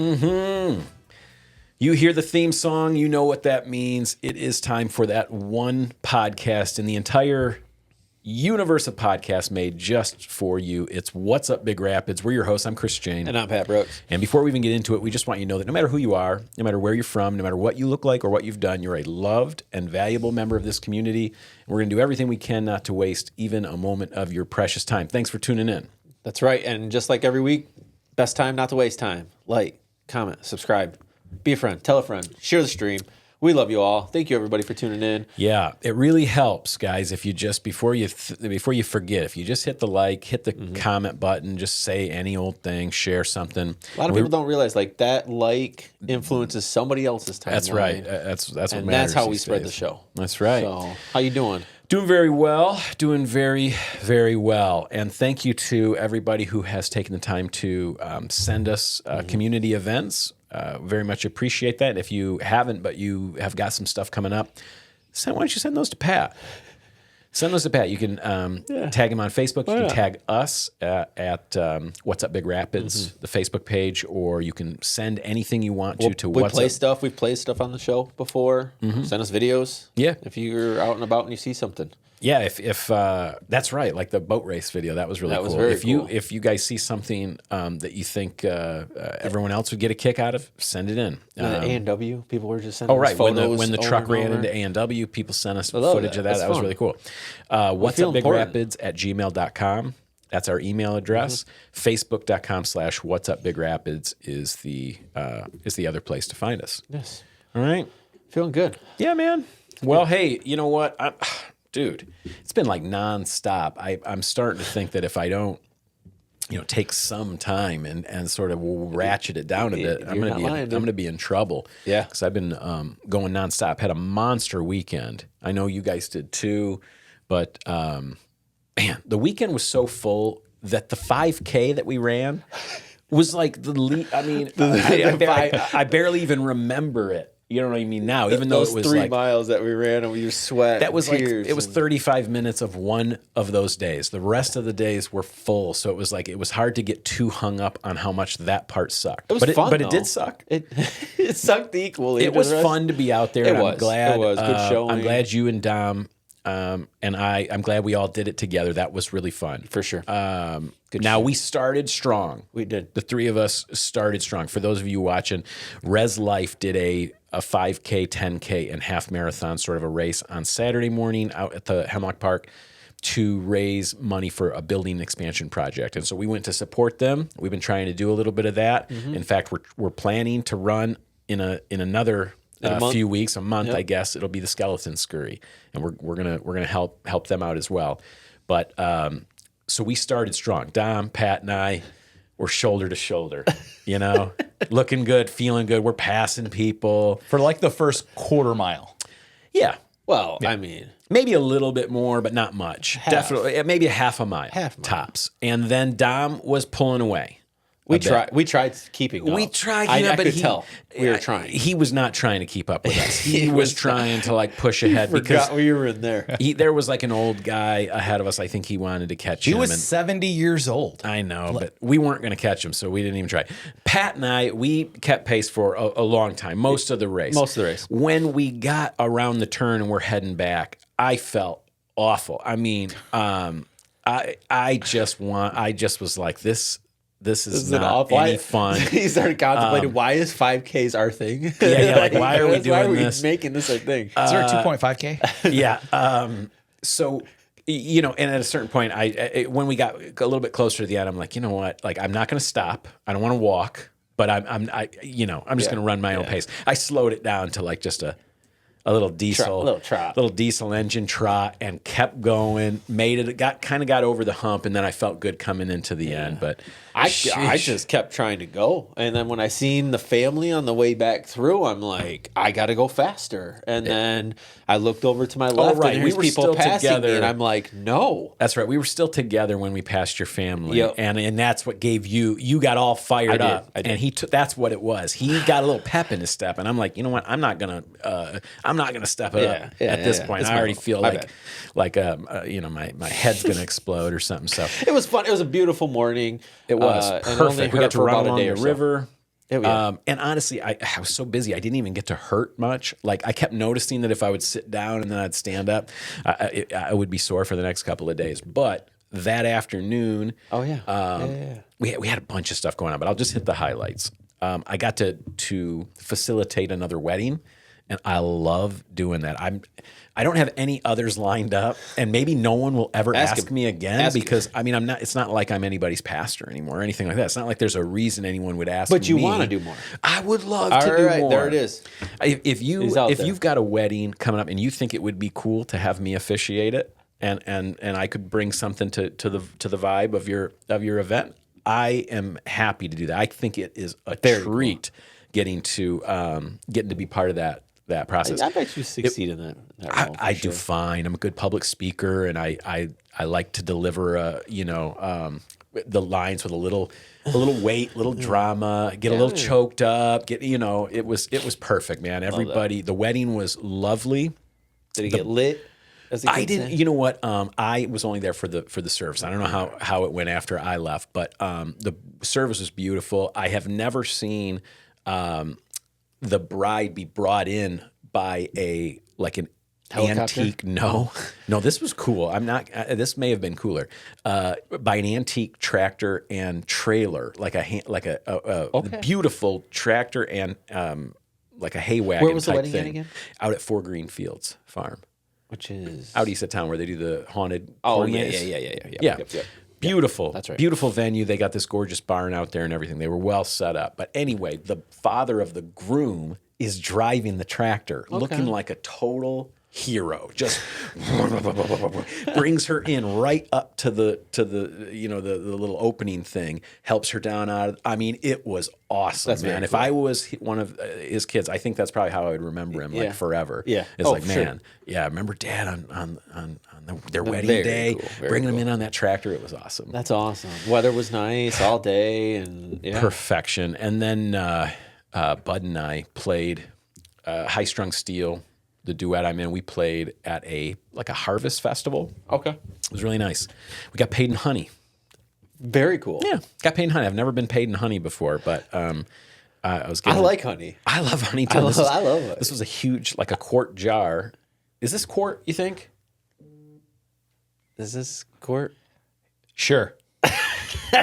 Mm-hmm. You hear the theme song, you know what that means. It is time for that one podcast in the entire universe of podcasts made just for you. It's What's Up Big Rapids. We're your hosts. I'm Chris Jane. And I'm Pat Brooks. And before we even get into it, we just want you to know that no matter who you are, no matter where you're from, no matter what you look like or what you've done, you're a loved and valuable member of this community. And we're going to do everything we can not to waste even a moment of your precious time. Thanks for tuning in. That's right. And just like every week, best time not to waste time. Like, comment, subscribe, be a friend, tell a friend, share the stream. We love you all. Thank you, everybody, for tuning in. Yeah, it really helps, guys, if you just, before you forget, if you just hit the like, hit the comment button, just say any old thing, share something. A lot of people don't realize, like, that like influences somebody else's timeline. That's right. That's what matters. And that's how we these spread days. the show. That's right. So, how you doing? Doing very well. Doing very, very well. And thank you to everybody who has taken the time to send us community events. Very much appreciate that. If you haven't, but you have got some stuff coming up, why don't you send those to Pat? Send those to Pat. You can tag him on Facebook. You can tag us at What's Up Big Rapids, the Facebook page, or you can send anything you want to What's Up. We've played stuff on the show before. Send us videos. Yeah. If you're out and about and you see something. Yeah, if that's right, like the boat race video, that was really cool. Was very cool. If you guys see something that you think everyone else would get a kick out of, send it in. A&W, people were just sending us photos. photos when the truck ran into A&W, people sent us footage of that. That was really cool. What's Up Big Rapids at gmail.com. That's our email address. Facebook.com/What's Up Big Rapids is the other place to find us. Yes. All right. Feeling good. Yeah, man. Well, hey, you know what? Dude, it's been like nonstop. I'm starting to think that if I don't, take some time and sort of ratchet it down a bit, I'm gonna be in trouble. Yeah, because I've been going nonstop. Had a monster weekend. I know you guys did too, but man, the weekend was so full that the 5K that we ran was like I barely even remember it. You know what I mean now, even though it was 3 miles that we ran and we sweat. That was it was 35 minutes of one of those days. The rest of the days were full, so it was hard to get too hung up on how much that part sucked. It was fun, but it did suck. It sucked equally. It was fun to be out there. It was good showing. I'm glad you and Dom and I'm glad we all did it together. That was really fun. For sure. We started strong. We did. The three of us started strong. For those of you watching, Res Life did a 5K, 10K, and half marathon sort of a race on Saturday morning out at the Hemlock Park to raise money for a building expansion project. And so we went to support them. We've been trying to do a little bit of that. In fact, we're planning to run in another few weeks, a month, I guess. It'll be the skeleton scurry, and we're gonna help them out as well. But so we started strong. Dom, Pat, and I were shoulder to shoulder. Looking good, feeling good. We're passing people for like the first quarter mile. Yeah. Well, I mean, maybe a little bit more, but not much. Definitely, maybe a half a mile tops. And then Dom was pulling away. We tried keeping up. We tried, I but could tell we were trying. He was not trying to keep up with us. He was trying to push ahead because we were in there. There was like an old guy ahead of us. I think he wanted to catch him. He was 70 years old. I know, but we weren't going to catch him, so we didn't even try. Pat and I, we kept pace for a long time, most of the race. When we got around the turn and we're heading back, I felt awful. I mean, I just was like this. This is not any fun. He started contemplating, why is 5Ks our thing? Yeah, why are we doing why are we this? Making this our thing? Is there a 2.5K? Yeah. So, and at a certain point, when we got a little bit closer to the end, I'm like, you know what? Like, I'm not going to stop. I don't want to walk, but I'm just going to run my own pace. I slowed it down to like just a little diesel, little diesel engine trot, and kept going. Made it. Got over the hump, and then I felt good coming into the end. But I just kept trying to go, and then when I seen the family on the way back through, I'm like, I got to go faster. And then I looked over to my left, and there's people passing me, and I'm like, no. That's right. We were still together when we passed your family, and that's what gave you got all fired up. I did. And that's what it was. He got a little pep in his step, and I'm like, you know what? I'm not gonna step it up at this point. I already feel like my head's gonna explode or something. So it was fun. It was a beautiful morning. It was perfect. We got to run along the river. And honestly, I was so busy, I didn't even get to hurt much. Like, I kept noticing that if I would sit down and then I'd stand up, I would be sore for the next couple of days. But that afternoon, we had a bunch of stuff going on, but I'll just hit the highlights. I got to facilitate another wedding, and I love doing that. I don't have any others lined up, and maybe no one will ever ask me again because I mean, it's not like I'm anybody's pastor anymore or anything like that. It's not like there's a reason anyone would ask me. But you want to do more. I would love to do more. There it is. If you've got a wedding coming up and you think it would be cool to have me officiate it, and I could bring something to the vibe of your event, I am happy to do that. I think it is a treat getting to be part of that process. I bet you succeed in that role. I do fine. I'm a good public speaker, and I like to deliver the lines with a little weight, little drama, get a little choked up. It was perfect, man. Everybody, the wedding was lovely. Did it get lit? I didn't. You know what? I was only there for the service. I don't know how it went after I left, but the service was beautiful. I have never seen the bride be brought in by an helicopter? antique. No, this was cool. I'm not. This may have been cooler. By an antique tractor and trailer, like a beautiful tractor and like a hay wagon. Where was the type wedding thing again? Out at Four Green Fields Farm. Which is out east of town where they do the haunted. Oh, corn yeah. maze. Yep. Beautiful. That's right. Beautiful venue. They got this gorgeous barn out there and everything. They were well set up. But anyway, the father of the groom is driving the tractor, looking like a total hero. Just brings her in right up to the the little opening thing, helps her down out of, I mean, it was awesome, man. If I was one of his kids, I think that's probably how I would remember him, like forever. Yeah. It's man. Yeah, I remember Dad on their wedding day, bringing him in on that tractor. It was awesome. That's awesome. Weather was nice all day and perfection. And then Bud and I played High Strung Steel. The duet I'm in, we played at a harvest festival. Okay. It was really nice. We got paid in honey. Very cool. Yeah, got paid in honey. I've never been paid in honey before, but I like honey. I love honey too. I love it. This was a huge, like a quart jar. Is this quart, you think? Is this quart? Sure.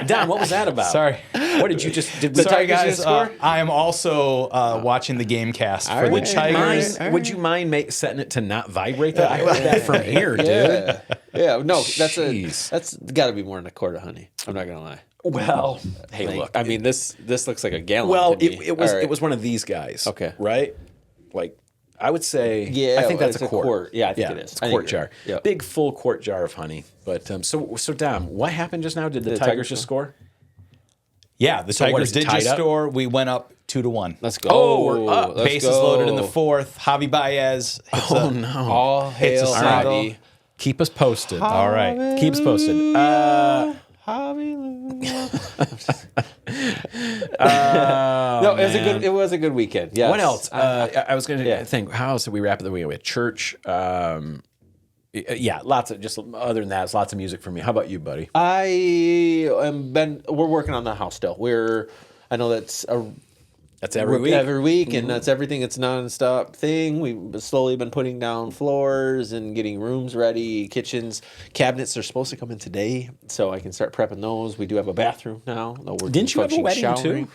Don, what was that about? Sorry. What did you just... Sorry, guys. I am also watching the game cast for the Tigers. Would you mind setting it to not vibrate that? I heard that from here, dude. Yeah, no, that's got to be more than a quart of honey. I'm not going to lie. Well, hey, look. I mean, this looks like a gallon. Well, to me. it was one of these guys. Okay. Right? Like, I would say, I think that's a quart. Yeah, I think it is. It's a quart jar. Yep. Big, full quart jar of honey. But so Dom, what happened just now? Did the Tigers just score? Yeah, the Tigers did just score. We went up 2-1. Let's go. Oh, we're up. Bases loaded in the fourth. Javi Baez. No. All hail Javi. Keep us posted. All right. Keep us posted. No, it was a good weekend. Yes. What else? I was going to think, how else did we wrap it the weekend? We had church. Lots of, just other than that, it's lots of music for me. How about you, buddy? We're working on the house still. I know that's every week, and that's everything. It's a nonstop thing. We've slowly been putting down floors and getting rooms ready, kitchens, cabinets are supposed to come in today, so I can start prepping those. We do have a bathroom now. Didn't you have a wedding too?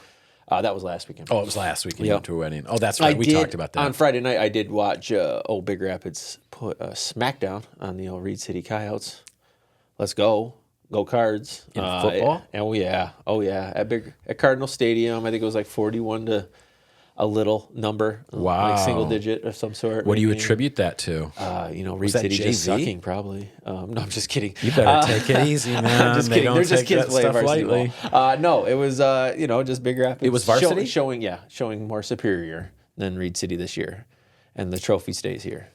That was last weekend. Oh, it was last weekend. You went to a wedding. Oh, that's right. We talked about that. On Friday night, I did watch Old Big Rapids put a smackdown on the old Reed City Coyotes. Let's go. Go Cards. In football? Oh, yeah. At Cardinal Stadium, I think it was like 41 to a little number. Wow. Like single digit of some sort. What do you attribute that to? Reed City just sucking, probably. No, I'm just kidding. You better take it easy, man. I'm just kidding. They're just kids playing varsity lightly. No, it was, just Big Rapids. It was varsity? Showing more superior than Reed City this year. And the trophy stays here.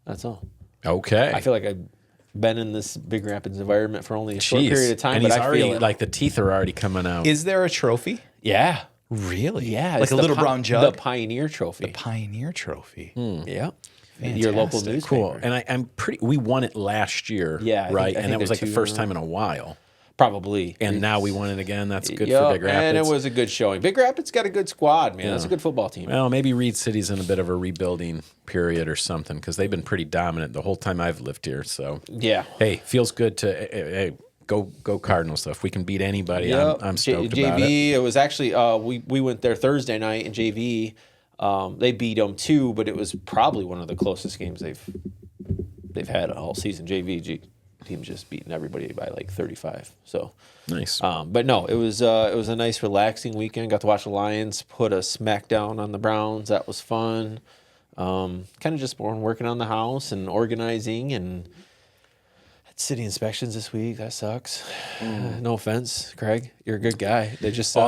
That's all. Okay. I feel like I've been in this Big Rapids environment for only a short period of time, and but he's I already, feel it. like the teeth are already coming out. Is there a trophy? Yeah. Really? Yeah. Like a little brown jug? The Pioneer Trophy. The Pioneer Trophy. Yeah. Fantastic. Your local newspaper. Cool. And we won it last year, Yeah, right? I think and that was like they're the first time in a while. Probably. And now we won it again. That's good for Big Rapids. And it was a good showing. Big Rapids got a good squad, man. That's a good football team. Well, maybe Reed City's in a bit of a rebuilding period or something because they've been pretty dominant the whole time I've lived here. So, hey, feels good to hey, go Cardinals, though. If we can beat anybody, I'm stoked about it. JV, it was actually, we went there Thursday night, and JV, they beat them too, but it was probably one of the closest games they've had all season. JV team's just beating everybody by like 35. So nice. But no, it was a nice relaxing weekend. Got to watch the Lions put a smackdown on the Browns. That was fun. Kind of just working on the house and organizing, and had city inspections this week. That sucks. No offense, Craig. You're a good guy. They just suck.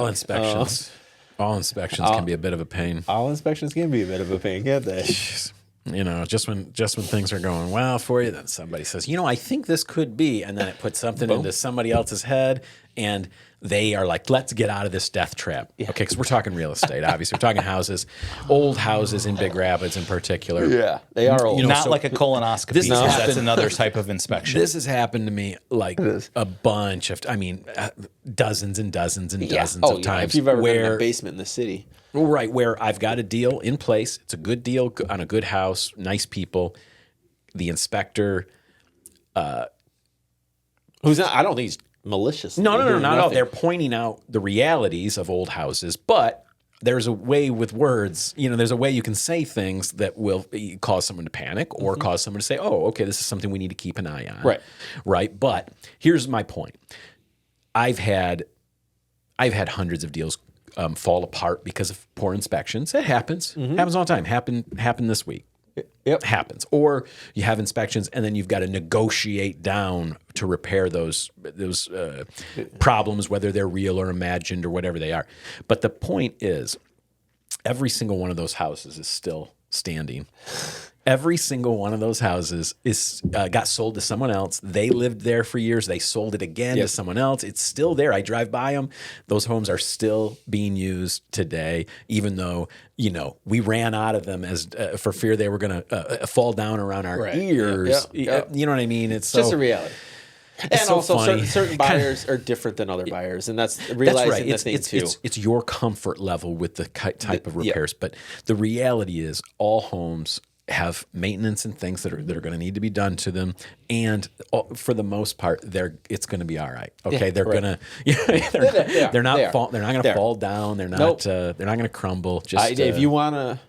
All inspections can be a bit of a pain. All inspections can be a bit of a pain, can't they? You know, just when things are going well for you, then somebody says, I think this could be, and then it puts something into somebody else's head, and they are like, let's get out of this death trap. Yeah. Okay, because we're talking real estate, obviously. We're talking houses, old houses in Big Rapids in particular. Yeah, they are old. Not like a colonoscopy. That's another type of inspection. This has happened to me like a bunch of, dozens and dozens and dozens of times. If you've ever been in a basement in the city. Right, where I've got a deal in place. It's a good deal on a good house, nice people. The inspector, who's not, I don't think he's malicious. No, not at all. They're pointing out the realities of old houses, but there's a way with words. There's a way you can say things that will cause someone to panic or cause someone to say, "Oh, okay, this is something we need to keep an eye on." Right. But here's my point. I've had hundreds of deals fall apart because of poor inspections. It happens. Happens all the time. Happened this week. Yep. Happens. Or you have inspections and then you've got to negotiate down to repair those problems, whether they're real or imagined or whatever they are. But the point is, every single one of those houses is still standing. Every single one of those houses got sold to someone else. They lived there for years. They sold it again to someone else. It's still there. I drive by them. Those homes are still being used today, even though, we ran out of them as for fear they were going to fall down around our ears. Yep. You know what I mean? It's just a reality. And so also, certain buyers are different than other buyers, and that's realizing the thing too. It's your comfort level with the type of repairs, but the reality is all homes have maintenance and things that are going to need to be done to them, and for the most part, it's going to be all right. Okay, they're going to they're not going to fall down. They're not they're not going to crumble. Just if you want a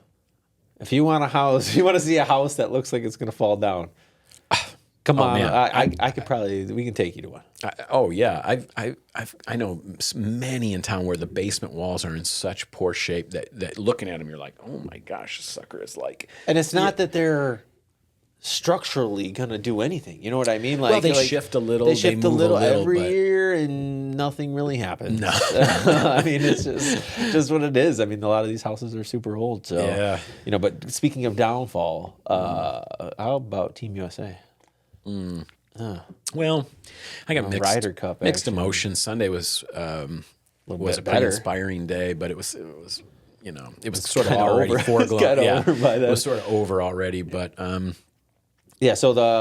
house, if you want to see a house that looks like it's going to fall down. Come on, man. We can take you to one. I know many in town where the basement walls are in such poor shape that looking at them, you're like, oh my gosh, this sucker is like. And it's not that they're structurally gonna do anything. You know what I mean? Like, they shift a little. They shift a little every year, and nothing really happens. No, I mean it's just what it is. I mean, a lot of these houses are super old. So But speaking of downfall, how about Team USA? Well, I got Ryder Cup mixed emotions. Sunday was a pretty inspiring day, but it was sort of already foregone. It was sort of over already, but So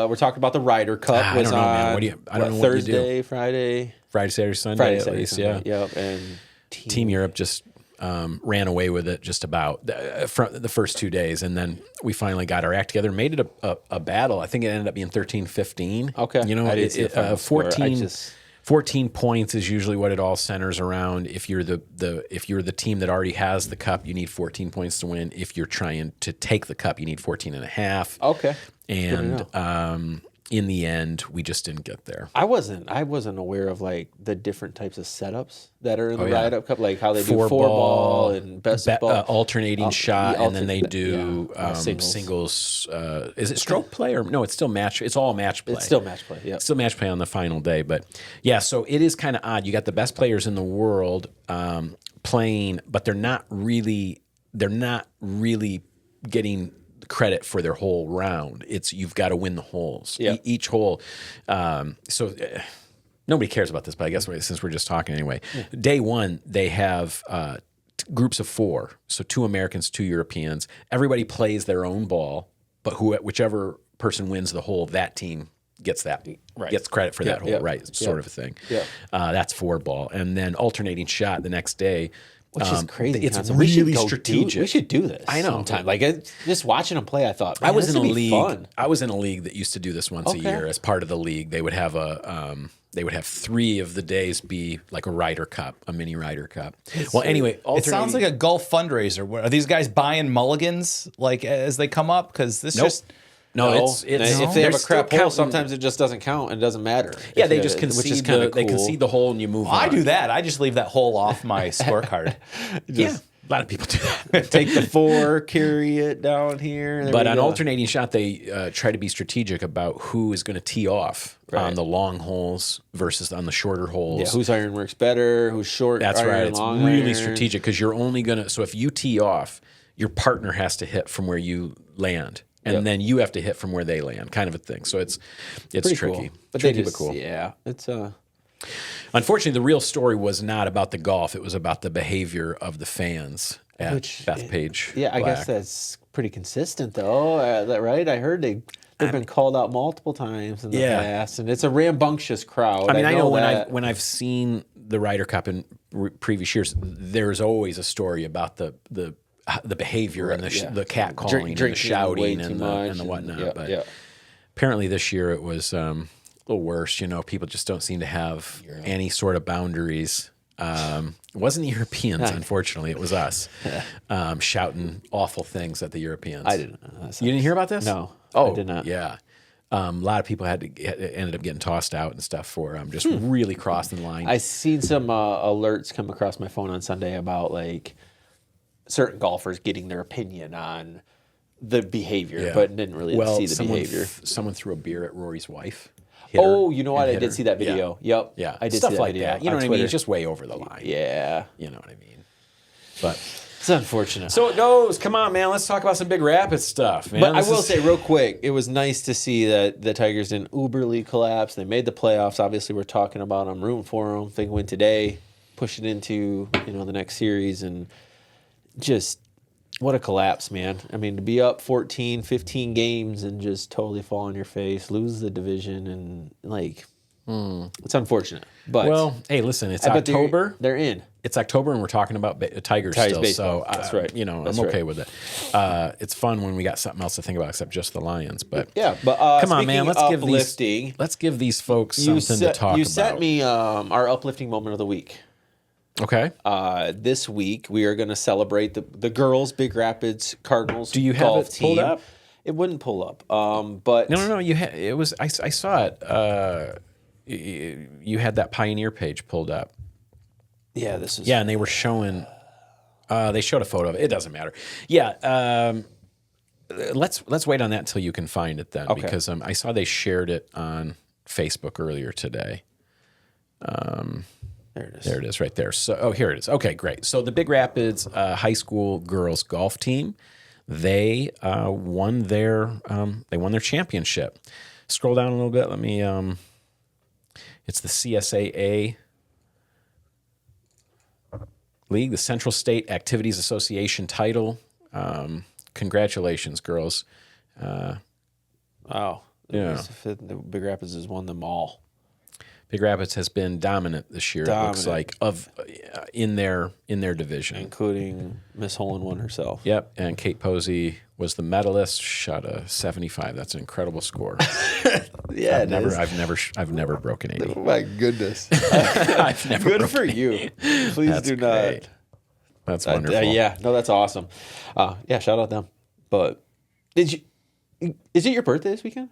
we're talking about the Ryder Cup. I don't know, man. I don't know Thursday, what Friday, Saturday, Sunday, at least. Sunday. Yep, and Team Europe just ran away with it just about the first 2 days. And then we finally got our act together and made it a battle. I think it ended up being 13-15. Okay. 14 points is usually what it all centers around. If you're the team that already has the cup, you need 14 points to win. If you're trying to take the cup, you need 14 and a half. Okay. And in the end, we just didn't get there. I wasn't aware of like the different types of setups that are in the Ryder Cup, like how they do four ball and best ball, alternating shot, and then they do singles. Is it stroke play or no? It's still match. It's all match play. It's still match play. Yeah, still match play on the final day. But yeah, so it is kind of odd. You got the best players in the world playing, but they're not really getting credit for their whole round. You've got to win the holes. Each hole. Nobody cares about this, but I guess since we're just talking anyway. Day one, they have groups of 4. So 2 Americans, 2 Europeans. Everybody plays their own ball, but whichever person wins the hole, that team gets credit for that hole, sort of a thing. Yeah. That's 4-ball. And then alternating shot the next day. Which is crazy. It's really strategic. We should do this. I know. Sometime. Like just watching them play, I thought, I was in a league. Fun. I was in a league that used to do this once a year. As part of the league, they would have they would have 3 of the days be like a Ryder Cup, a mini Ryder Cup. Anyway, it sounds like a golf fundraiser. Are these guys buying mulligans like as they come up? Because this just. No, it's if they have a crap hole, sometimes it just doesn't count and it doesn't matter. Yeah, they just concede they concede the hole and you move on. I do that. I just leave that hole off my scorecard. Yeah. A lot of people do that. Take the 4, carry it down here. But on alternating shot, they try to be strategic about who is going to tee off on the long holes versus on the shorter holes. Yeah, whose iron works better, who's short. That's iron, right. It's long really iron. strategic because you're only going to. So if you tee off, your partner has to hit from where you land. And then you have to hit from where they land, kind of a thing. So it's tricky. Cool. But tricky, they just, but cool. Yeah, it's Unfortunately, the real story was not about the golf. It was about the behavior of the fans at Bethpage. Yeah, I guess that's pretty consistent, though. Right? I heard they've been called out multiple times in the past, and it's a rambunctious crowd. I mean, I know when I've seen the Ryder Cup in previous years, there's always a story about the behavior and the catcalling and the shouting and the whatnot. But apparently this year it was a little worse. People just don't seem to have any sort of boundaries. It wasn't the Europeans, unfortunately. It was us shouting awful things at the Europeans. I didn't know. You didn't hear about this? No. Oh, I did not. Yeah. A lot of people ended up getting tossed out and stuff for just really crossing the line. I seen some alerts come across my phone on Sunday about like certain golfers getting their opinion on the behavior, but didn't really see the behavior. Someone threw a beer at Rory's wife. You know what? I did see that video. Yeah. Yep. Yeah. I did Stuff see that like video that. You know what I Twitter. mean? It's just way over the line. Yeah. You know what I mean? But it's unfortunate. So it goes. Come on, man. Let's talk about some Big Rapids stuff, man. But I will say real quick, it was nice to see that the Tigers didn't uberly collapse. They made the playoffs. Obviously, we're talking about them, rooting for them. They win today, push it into the next series, and just what a collapse, man. I mean, to be up 14, 15 games and just totally fall on your face, lose the division, and it's unfortunate. But well, hey, listen, it's October. They're in. It's October, and we're talking about Tigers still. Baseball. So that's right. I'm okay with it. It's fun when we got something else to think about except just the Lions. But come on, man. Let's give these folks something to talk about. You sent me our uplifting moment of the week. Okay. This week we are going to celebrate the girls' Big Rapids Cardinals. Do you have golf it pulled team. up? It wouldn't pull up. But no. It was. I saw it. You had that Pioneer page pulled up. Yeah, this is. Yeah, and they were showing. They showed a photo of it. It doesn't matter. Yeah. Let's wait on that until you can find it then, because I saw they shared it on Facebook earlier today. There it is. There it is, right there. So, here it is. Okay, great. So the Big Rapids high school girls golf team, they won their championship. Scroll down a little bit. Let me. It's the CSAA League, the Central State Activities Association title. Congratulations, girls. Wow. Yeah. The Big Rapids has won them all. Big Rapids has been dominant this year. It looks like in their division, including Miss Hole-in-One herself. Yep, and Kate Posey was the medalist. Shot a 75. That's an incredible score. Yeah, I've never broken 80. Oh my goodness! I've never. Good for you. Please That's do great. not. That's wonderful. That's awesome. Shout out them. But is it your birthday this weekend?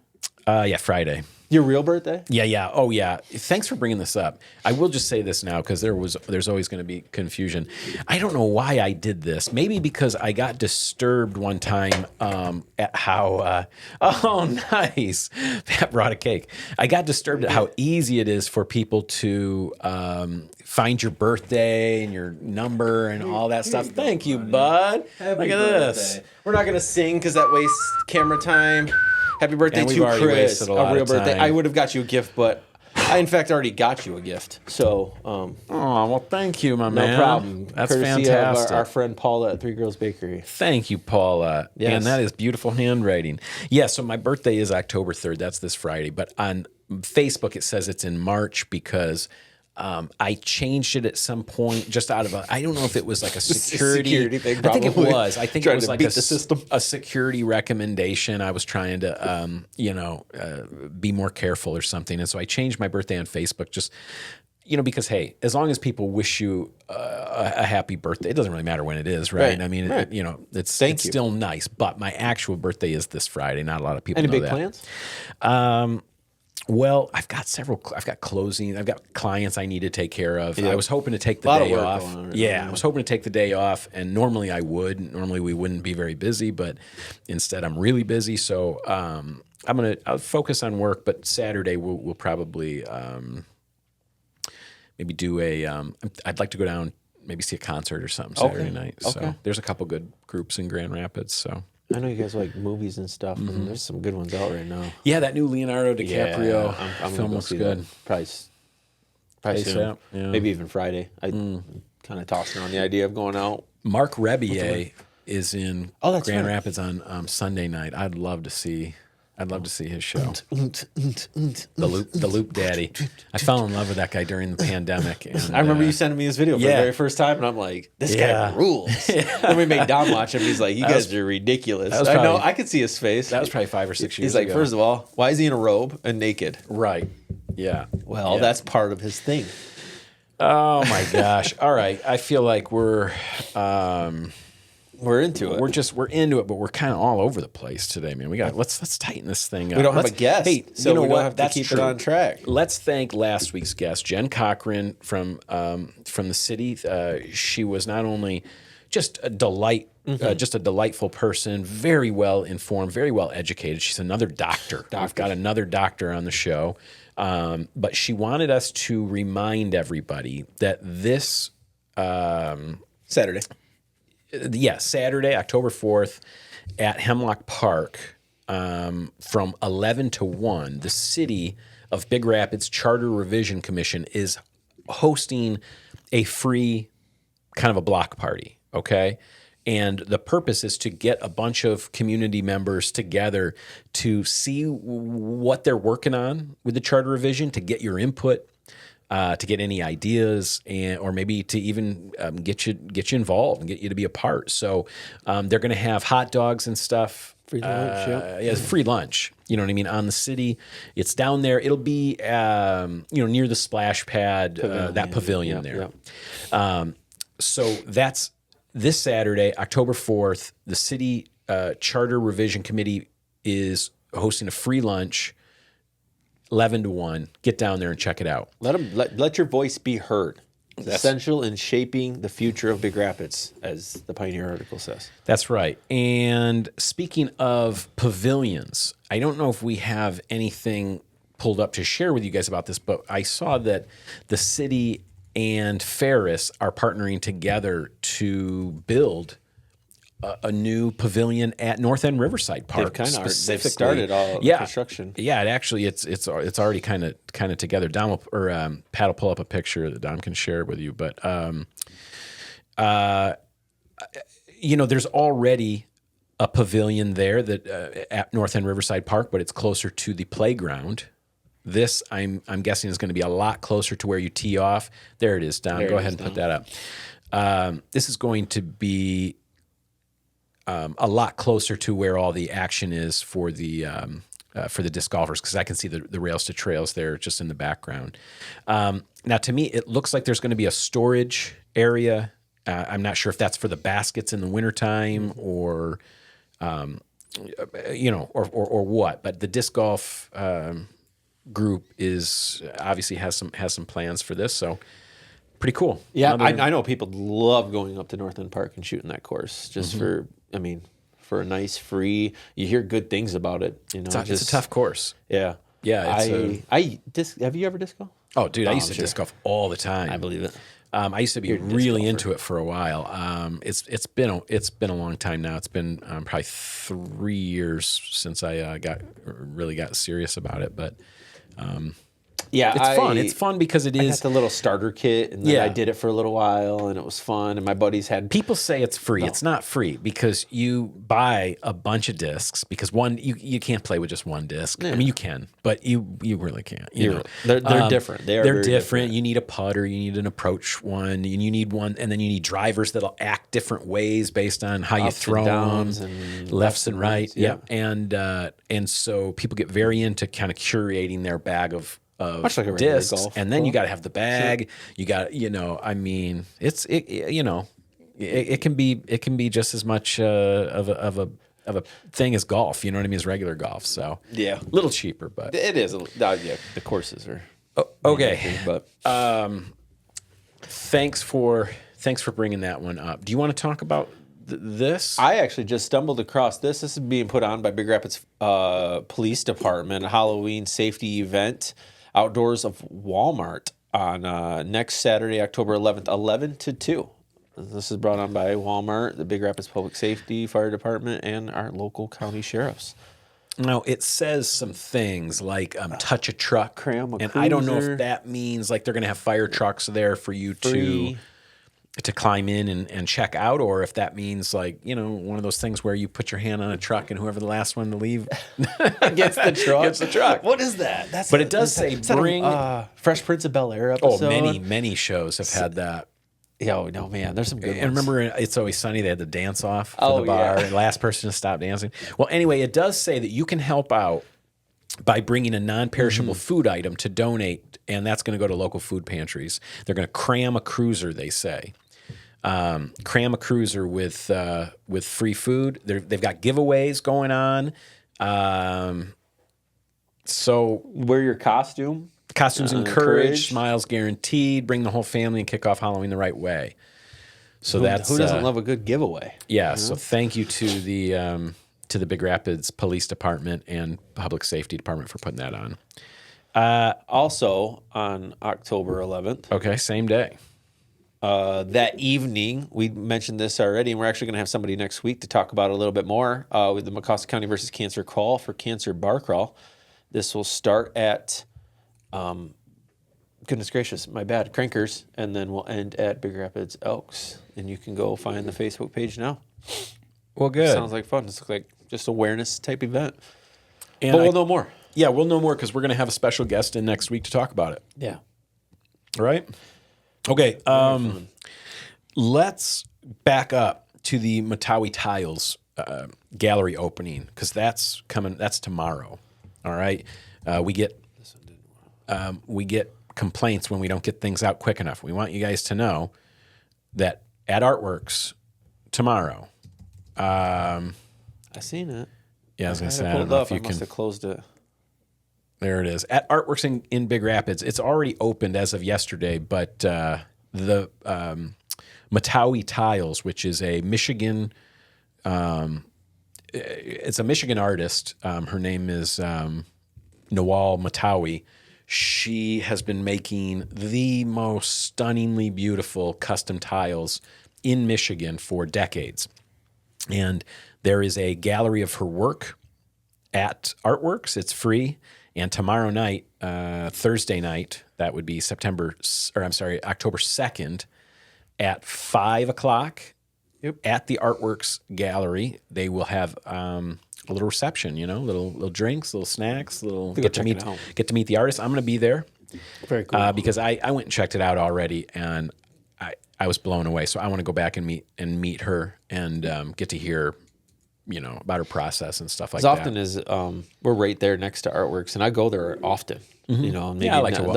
Yeah, Friday. Your real birthday? Yeah. Oh, yeah. Thanks for bringing this up. I will just say this now because there's always going to be confusion. I don't know why I did this. Maybe because I got disturbed one time at how. Oh, nice. That brought a cake. I got disturbed at how easy it is for people to find your birthday and your number and all that stuff. Thank you, bud. Look at this. We're not going to sing because that wastes camera time. Happy birthday to already Chris. wasted a lot real of birthday. time. I would have got you a gift, but I, in fact, already got you a gift. So, oh, well, thank you, my man. No problem. That's Courtesy fantastic. Of our friend Paula at Three Girls Bakery. Thank you, Paula. Yes. And that is beautiful handwriting. Yeah, so my birthday is October 3rd. That's this Friday. But on Facebook, it says it's in March because I changed it at some point just out of I don't know if it was like a security thing, I think it probably. was. I think Trying it was to like beat the system. a security recommendation. I was trying to, be more careful or something. And so I changed my birthday on Facebook just, because, hey, as long as people wish you a happy birthday, it doesn't really matter when it is, right? I mean, right. It's Still nice. But my actual birthday is this Friday. Not a lot of people know big that. Plans? Well, I've got closing. I've got clients I need to take care of. Yep. I was hoping to take the day off. Yeah, I was hoping to take the day off, and normally I would. Normally we wouldn't be very busy, but instead I'm really busy. So I'll focus on work. But Saturday we'll probably maybe do I'd like to go down, maybe see a concert or something Saturday night. So there's a couple good groups in Grand Rapids. So. I know you guys like movies and stuff, and there's some good ones out right now. Yeah, that new Leonardo DiCaprio I'm film looks good. Probably soon. Yeah. Maybe even Friday. I kind of tossing on the idea of going out. Mark Rebier is in Grand right. Rapids on Sunday night. I'd love to see his show. The Loop Daddy. I fell in love with that guy during the pandemic. And, I remember you sending me this video for the very first time, and I'm like, this guy rules. Then we made Dom watch him. He's like, you guys are ridiculous. I know. I could see his face. That was probably 5 or 6 years He's like, ago. first of all, why is he in a robe and naked? Right. Yeah. Well, that's part of his thing. Oh, my gosh. All right. I feel like we're into it. We're into it, but we're kind of all over the place today, man. Let's tighten this thing up. We don't have a guest, hey, so you know we what? don't have to That's keep true. it on track. Let's thank last week's guest, Jen Cochran from the city. She was not only just a delight, just a delightful person, very well informed, very well educated. She's another doctor. We've got another doctor on the show, but she wanted us to remind everybody that this Saturday. Saturday, October 4th at Hemlock Park from 11 to 1, the City of Big Rapids Charter Revision Commission is hosting a free kind of a block party, okay? And the purpose is to get a bunch of community members together to see what they're working on with the charter revision, to get your input, to get any ideas, or maybe to even get you involved and get you to be a part. So they're going to have hot dogs and stuff. Free lunch, free lunch. You know what I mean? On the city, it's down there. It'll be near the splash pad, that pavilion there. So that's this Saturday, October 4th. The city charter revision committee is hosting a free lunch. 11 to 1. Get down there and check it out. Let your voice be heard. It's essential in shaping the future of Big Rapids, as the Pioneer article says. That's right. And speaking of pavilions, I don't know if we have anything pulled up to share with you guys about this, but I saw that the city and Ferris are partnering together to build a new pavilion at North End Riverside Park. They've started all construction. Yeah, it's already kind of together. Dom Pat will pull up a picture that Dom can share with you. But there's already a pavilion there that at North End Riverside Park, but it's closer to the playground. This I'm guessing is going to be a lot closer to where you tee off. There it is, Dom. Go ahead and put that up. This is going to be a lot closer to where all the action is for the disc golfers, because I can see the rails to trails there just in the background. Now, to me, it looks like there's going to be a storage area. I'm not sure if that's for the baskets in the wintertime or what. But the disc golf group is obviously has some plans for this. So pretty cool. Yeah, I know people love going up to North End Park and shooting that course just for a nice free. You hear good things about it. It's a tough course. Yeah, yeah. Have you ever disc golf? Oh, dude, I used to disc golf all the time. I believe it. I used to be really into it for a while. It's been a long time now. It's been probably 3 years since I got serious about it. But Yeah, it's fun. It's fun because it is. I got the little starter kit, and then I did it for a little while, and it was fun. And my buddies had. People say it's free. No. It's not free because you buy a bunch of discs. Because one, you can't play with just one disc. Yeah. I mean, you can, but you really can't. You know, they're different. They're different. You need a putter. You need an approach one. And you need one, and then you need drivers that'll act different ways based on how you throw them, and lefts and right. Yeah, and so people get very into kind of curating their bag of much like a discs, golf and then you got to have the bag. Sure. You got, I mean, it can be just as much of a thing as golf. You know what I mean? As regular golf. So yeah, a little cheaper, but it is. Yeah, the courses are okay. But thanks for bringing that one up. Do you want to talk about this? I actually just stumbled across this. This is being put on by Big Rapids Police Department, a Halloween safety event outdoors of Walmart on next Saturday, October 11th, 11 to 2. This is brought on by Walmart, the Big Rapids Public Safety Fire Department, and our local county sheriffs. Now, it says some things like touch a truck, cram a and cruiser. I don't know if that means like they're going to have fire trucks there for you to climb in and check out, or if that means like, one of those things where you put your hand on a truck and whoever the last one to leave gets the truck. Gets the truck. What is that? It does say bring Fresh Prince of Bel-Air episode. Oh, many shows have had that. Oh, no, man. There's some good ones. And remember, It's Always Sunny, they had the dance off for the bar. Yeah. Last person to stop dancing. Well, anyway, it does say that you can help out by bringing a non-perishable food item to donate, and that's going to go to local food pantries. They're going to cram a cruiser, they say. Cram a cruiser with free food. They've got giveaways going on. So wear your costume. Costumes encouraged, smiles guaranteed. Bring the whole family and kick off Halloween the right way. So who doesn't love a good giveaway? Yeah. So thank you to the Big Rapids Police Department and Public Safety Department for putting that on. Also on October 11th. Okay, same day. That evening, we mentioned this already, and we're actually going to have somebody next week to talk about it a little bit more with the Mecosta County versus Cancer Call for Cancer Bar Crawl. This will start at, goodness gracious, my bad, Crankers, and then we'll end at Big Rapids Elks. And you can go find the Facebook page now. Well, good. Sounds like fun. It's like just awareness type event. But we'll know more. Yeah, we'll know more because we're going to have a special guest in next week to talk about it. Yeah. Right? Okay, let's back up to the Motawi Tiles gallery opening because that's coming. That's tomorrow. All right, we get complaints when we don't get things out quick enough. We want you guys to know that at Artworks tomorrow. I seen it. Yeah, I was gonna say I don't know if you must have closed it. There it is. At Artworks in Big Rapids. It's already opened as of yesterday, but the Motawi Tiles, which is a Michigan, it's a Michigan artist. Her name is Nawal Motawi. She has been making the most stunningly beautiful custom tiles in Michigan for decades. And there is a gallery of her work at Artworks. It's free. And tomorrow night, Thursday night, that would be October 2nd, at 5 o'clock at the Artworks Gallery, they will have a little reception, little drinks, little snacks, get to meet the artist. I'm going to be there. Very cool. Because I went and checked it out already, and I was blown away. So I want to go back and meet her and get to hear about her process and stuff like that. As often as we're right there next to Artworks, and I go there often. Mm-hmm. Maybe I like to walk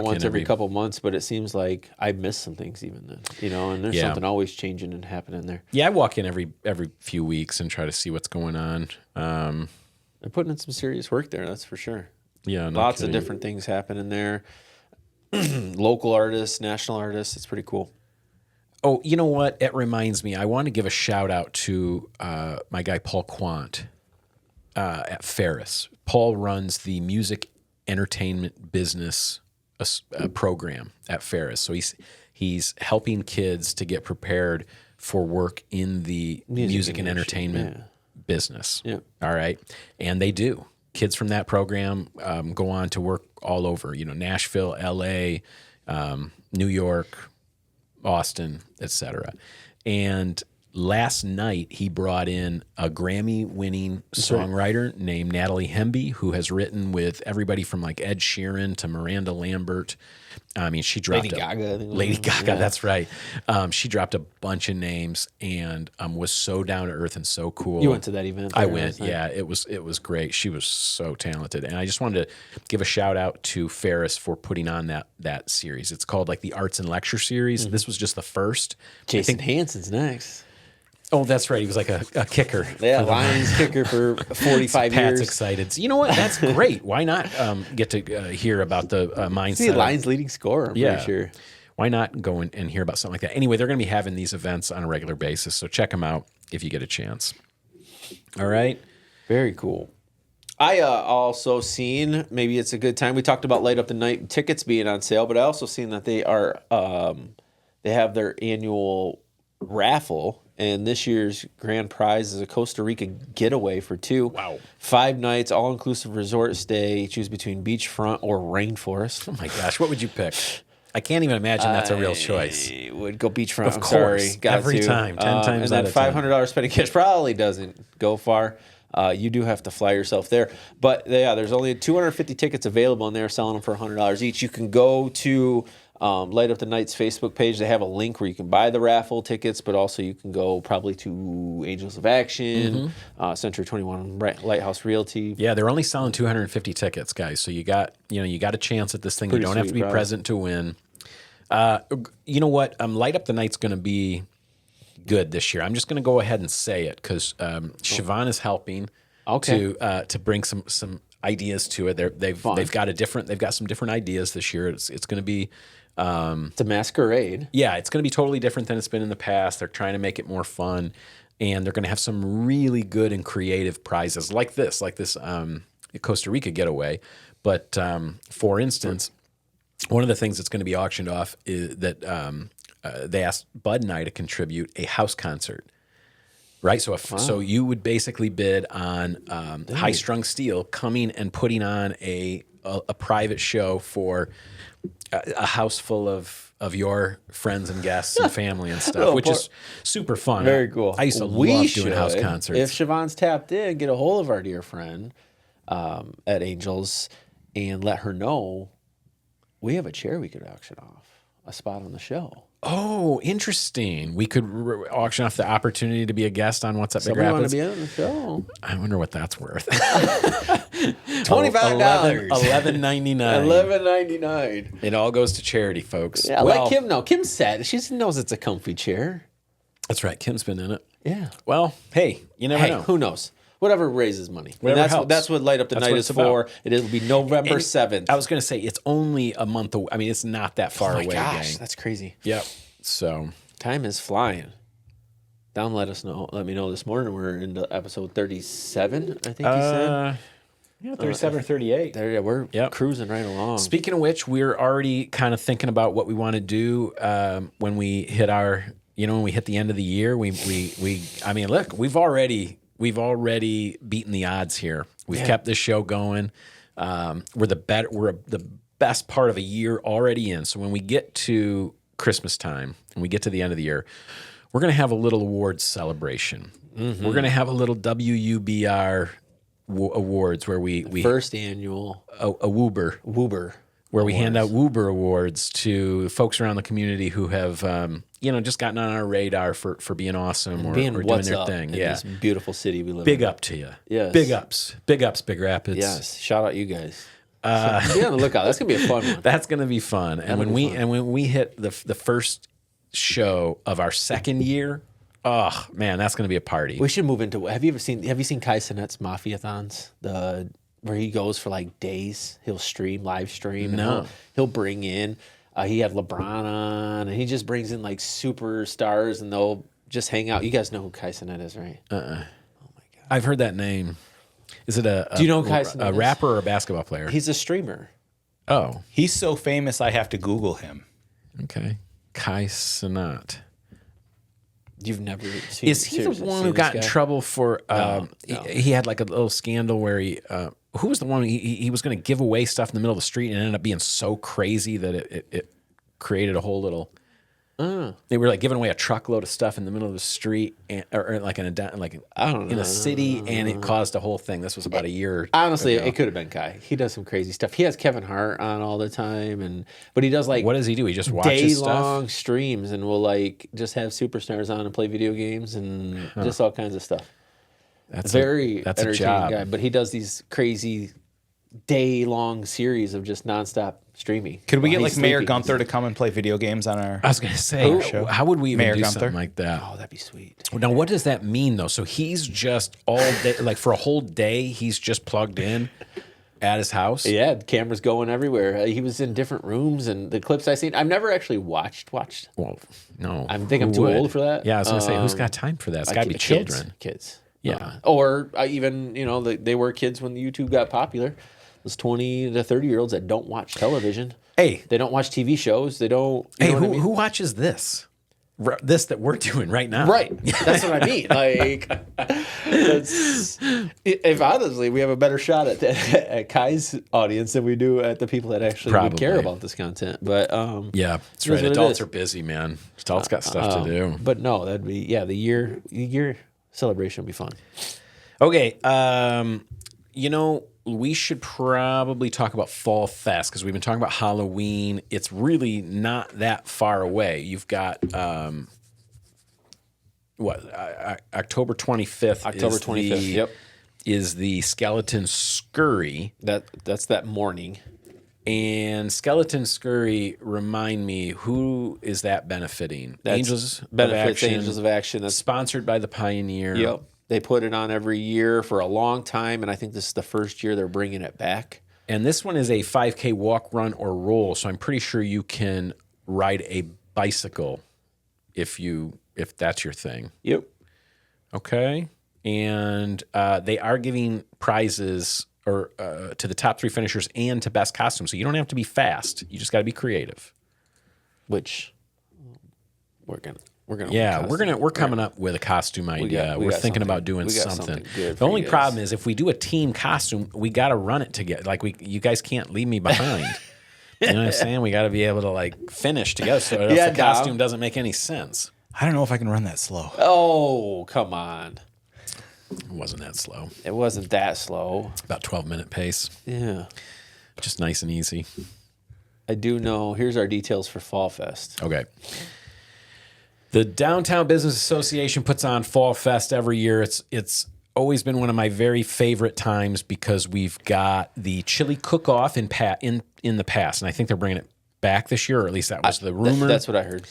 once in every couple months, but it seems like I miss some things even then. And there's something always changing and happening there. Yeah, I walk in every few weeks and try to see what's going on. They're putting in some serious work there, that's for sure. Yeah, lots of different things happening there. Local artists, national artists. It's pretty cool. Oh, you know what? It reminds me. I want to give a shout out to my guy Paul Quant at Ferris. Paul runs the music entertainment business program at Ferris. So he's helping kids to get prepared for work in the music and entertainment business. Yeah. All right, and they do. kids from that program go on to work all over, Nashville, L.A., New York, Austin, etc. And last night, he brought in a Grammy-winning songwriter named Natalie Hemby, who has written with everybody from like Ed Sheeran to Miranda Lambert. I mean, she dropped Lady Gaga, that's right. She dropped a bunch of names and was so down to earth and so cool. You went to that event? I went. Yeah, it was great. She was so talented, and I just wanted to give a shout out to Ferris for putting on that series. It's called like the Arts and Lecture Series. Mm-hmm. This was just the first. Jason Hansen's next. Oh, that's right. He was like a kicker. Yeah, Lions kicker for 45 years. Pat's excited. So, you know what? That's great. Why not get to hear about the mindset? See, Lions leading scorer, I'm pretty sure. Why not go and hear about something like that? Anyway, they're going to be having these events on a regular basis, so check them out if you get a chance. All right? Very cool. I also seen, maybe it's a good time, we talked about Light Up the Night tickets being on sale, but I also seen that they have their annual raffle. And this year's grand prize is a Costa Rica getaway for 2. Wow. 5 nights, all-inclusive resort stay. Choose between beachfront or rainforest. Oh, my gosh. What would you pick? I can't even imagine that's a real choice. I would go beachfront. Of course. Every time. 10 times out of 10. And then $500 spending cash probably doesn't go far. You do have to fly yourself there. But, yeah, there's only 250 tickets available, and they're selling them for $100 each. You can go to Light Up the Night's Facebook page. They have a link where you can buy the raffle tickets, but also you can go probably to Angels of Action, Century 21 Lighthouse Realty. Yeah, they're only selling 250 tickets, guys. So you got a chance at this thing. Pretty you don't have to be present to win. You know what? Light Up the Night's going to be good this year. I'm just going to go ahead and say it because Siobhan is helping to bring some ideas to it. They've got some different ideas this year. It's going to be. It's a masquerade. Yeah, it's going to be totally different than it's been in the past. They're trying to make it more fun, and they're going to have some really good and creative prizes like this Costa Rica getaway. But for instance, one of the things that's going to be auctioned off is that they asked Bud and I to contribute a house concert. Right, so you would basically bid on High Strung Steel coming and putting on a private show for a house full of your friends and guests and family and stuff, which is super fun. Very cool. I used to love doing house concerts. If Siobhan's tapped in, get a hold of our dear friend at Angels and let her know we have a chair we could auction off, a spot on the show. Oh, interesting. We could auction off the opportunity to be a guest on What's Up Big Rapids. Somebody want to be on the show. I wonder what that's worth. $25. $11.99. $11.99. It all goes to charity, folks. Yeah, let Kim know. Kim's sad. She knows it's a comfy chair. That's right. Kim's been in it. Yeah. Well, hey, you never know. Who knows? Whatever raises money. Helps. That's what Light Up the Night is for. It'll be November 7th. I was going to say, it's only a month away. I mean, it's not that far away, gosh, gang. That's crazy. Yep. So time is flying. Let me know this morning. We're into episode 37, I think you said. Yeah, 37 or 38. We're cruising right along. Speaking of which, we're already kind of thinking about what we want to do when we hit when we hit the end of the year. I mean, look, we've already beaten the odds here. We've kept this show going. We're the best part of a year already in. So when we get to Christmas time and we get to the end of the year, we're going to have a little awards celebration. Mm-hmm. We're going to have a little WUBR awards where we first annual a Woober where we hand out Woober Awards to folks around the community who have just gotten on our radar for being awesome or doing their thing. In this beautiful city we live in. Big up to you. Yes. Big ups, Big Rapids. Yes. Shout out you guys. Be on the lookout. That's gonna be a fun one. That's gonna be fun. And when we hit the first show of our second year, oh man, that's gonna be a party. We should move into. Have you seen Kai Cenat's Mafia-thons? Where he goes for like days. He'll live stream. No. He'll bring in. He had LeBron on, and he just brings in like superstars, and they'll just hang out. You guys know who Kai Cenat is, right? Oh my god, I've heard that name. Is it Do you know who Kai Cenat is? Rapper or a basketball player? He's a streamer. Oh, he's so famous I have to Google him. Okay, Kai Cenat. You've never seen? Is he the one who got in trouble for? No. He had like a little scandal where he who was the one he was going to give away stuff in the middle of the street and it ended up being so crazy that it created a whole little. They were like giving away a truckload of stuff in the middle of the street, or like in a city, and it caused a whole thing. This was about a year. Honestly, ago. it could have been Kai. He does some crazy stuff. He has Kevin Hart on all the time, but he does like what does he do? He just watches day-long stuff? streams, and will like just have superstars on and play video games and just all kinds of stuff. That's Very that's a entertaining job. guy, but he does these crazy day-long series of just nonstop streaming. Could we get He's like Mayor sleeping. Gunther to come and play video games on our? I was going to say, show? how would we even Mayor do Gunther? something like that? Oh, that'd be sweet. Now, what does that mean, though? So he's just all day, like for a whole day, he's just plugged in at his house? Yeah, the cameras going everywhere. He was in different rooms, and the clips I've seen, I've never actually watched. Well, no. I think Who I'm too would? old for that. Yeah, I was going to say, who's got time for that? It's got to be children. Kids. Yeah. Or even, they were kids when YouTube got popular. Those 20 to 30-year-olds that don't watch television. Hey. They don't watch TV shows. They don't. Hey, know what I mean? who watches this? This that we're doing right now. Right. That's what I mean. Like, if honestly, we have a better shot at Kai's audience than we do at the people that actually would care about this content. But yeah, that's right. Adults are busy, man. Adults got stuff to do. But no, that'd be the year celebration would be fun. Okay, we should probably talk about Fall Fest because we've been talking about Halloween. It's really not that far away. You've got October 25th. October 25th. Yep, is the Skeleton Scurry. That's that morning. And Skeleton Scurry, remind me, who is that benefiting? Angels of Action. That's sponsored by the Pioneer. Yep. They put it on every year for a long time, and I think this is the first year they're bringing it back. And this one is a 5K walk, run, or roll, so I'm pretty sure you can ride a bicycle if that's your thing. Yep. Okay. And they are giving prizes to the top 3 finishers and to best costume, so you don't have to be fast. You just got to be creative. Which we're gonna. We're coming up with a costume idea. We're thinking about doing something. The only problem is if we do a team costume, we got to run it together. Like you guys can't leave me behind. You know what I'm saying? We got to be able to like finish together. So if the costume doesn't make any sense. I don't know if I can run that slow. Oh, come on. It wasn't that slow. It wasn't that slow. About 12-minute pace. Yeah. Just nice and easy. I do know. Here's our details for Fall Fest. Okay. The Downtown Business Association puts on Fall Fest every year. It's always been one of my very favorite times because we've got the chili cook-off in the past, and I think they're bringing it back this year, or at least that was the rumor. That's what I heard.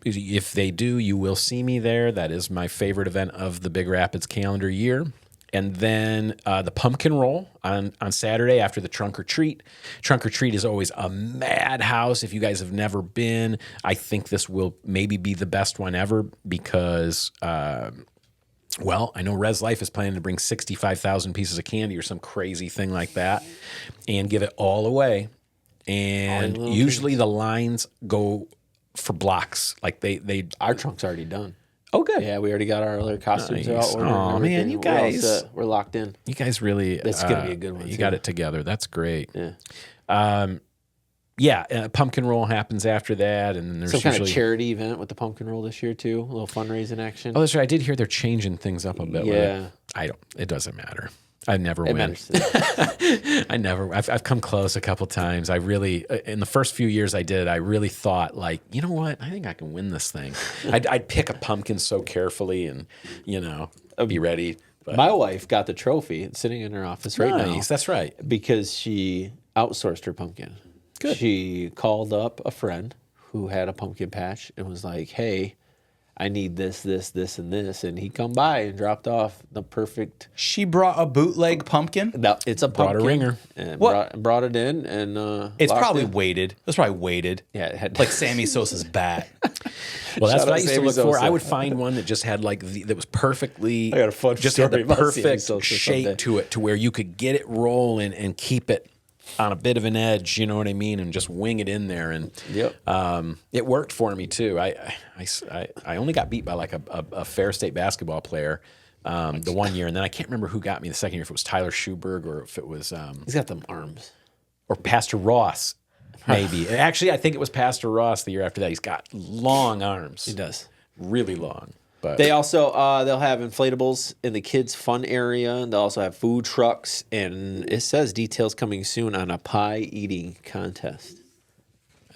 If they do, you will see me there. That is my favorite event of the Big Rapids calendar year. And then the pumpkin roll on Saturday after the trunk or treat. Trunk or treat is always a madhouse. If you guys have never been, I think this will maybe be the best one ever because, I know Res Life is planning to bring 65,000 pieces of candy or some crazy thing like that and give it all away. And usually the lines go for blocks. Like our trunk's already done. Oh, good. Yeah, we already got our other costumes Nice. out. Oh, man, you guys. We're locked in. You guys really... It's going to be a good one, You too. got it together. That's great. Yeah. Pumpkin roll happens after that, and then there's Some usually... kind of charity event with the pumpkin roll this year, too. A little fundraising action. Oh, that's right. I did hear they're changing things up a bit. Yeah. It doesn't matter. I never win. Matters. I've come close a couple times. I really, in the first few years I did, I really thought like, you know what? I think I can win this thing. I'd pick a pumpkin so carefully and, be ready. But My wife got the trophy. It's sitting in her office right now. That's right. Because she outsourced her pumpkin. Good. She called up a friend who had a pumpkin patch and was like, hey, I need this, and this. And he come by and dropped off the perfect... She brought a bootleg pumpkin? No, it's a pumpkin. Brought a ringer. And What? brought it in and... It's locked probably in. weighted. It was probably weighted. Yeah, it had... Like Sammy Sosa's bat. Well, that's Shout what I out used to Sammy look for. Sosa. I would find one that just had like that was perfectly... I got a fun just had story the about Sammy perfect Sosa shape someday. to it to where you could get it rolling and keep it on a bit of an edge, you know what I mean, and just wing it in there. And it worked for me too. I only got beat by like a Fair State basketball player the one year, and then I can't remember who got me the second year, if it was Tyler Schuberg or if it was he's got them arms, or Pastor Ross, maybe. Actually, I think it was Pastor Ross the year after that. He's got long arms. He does, really long. But they also they'll have inflatables in the kids' fun area, and they'll also have food trucks, and it says details coming soon on a pie eating contest.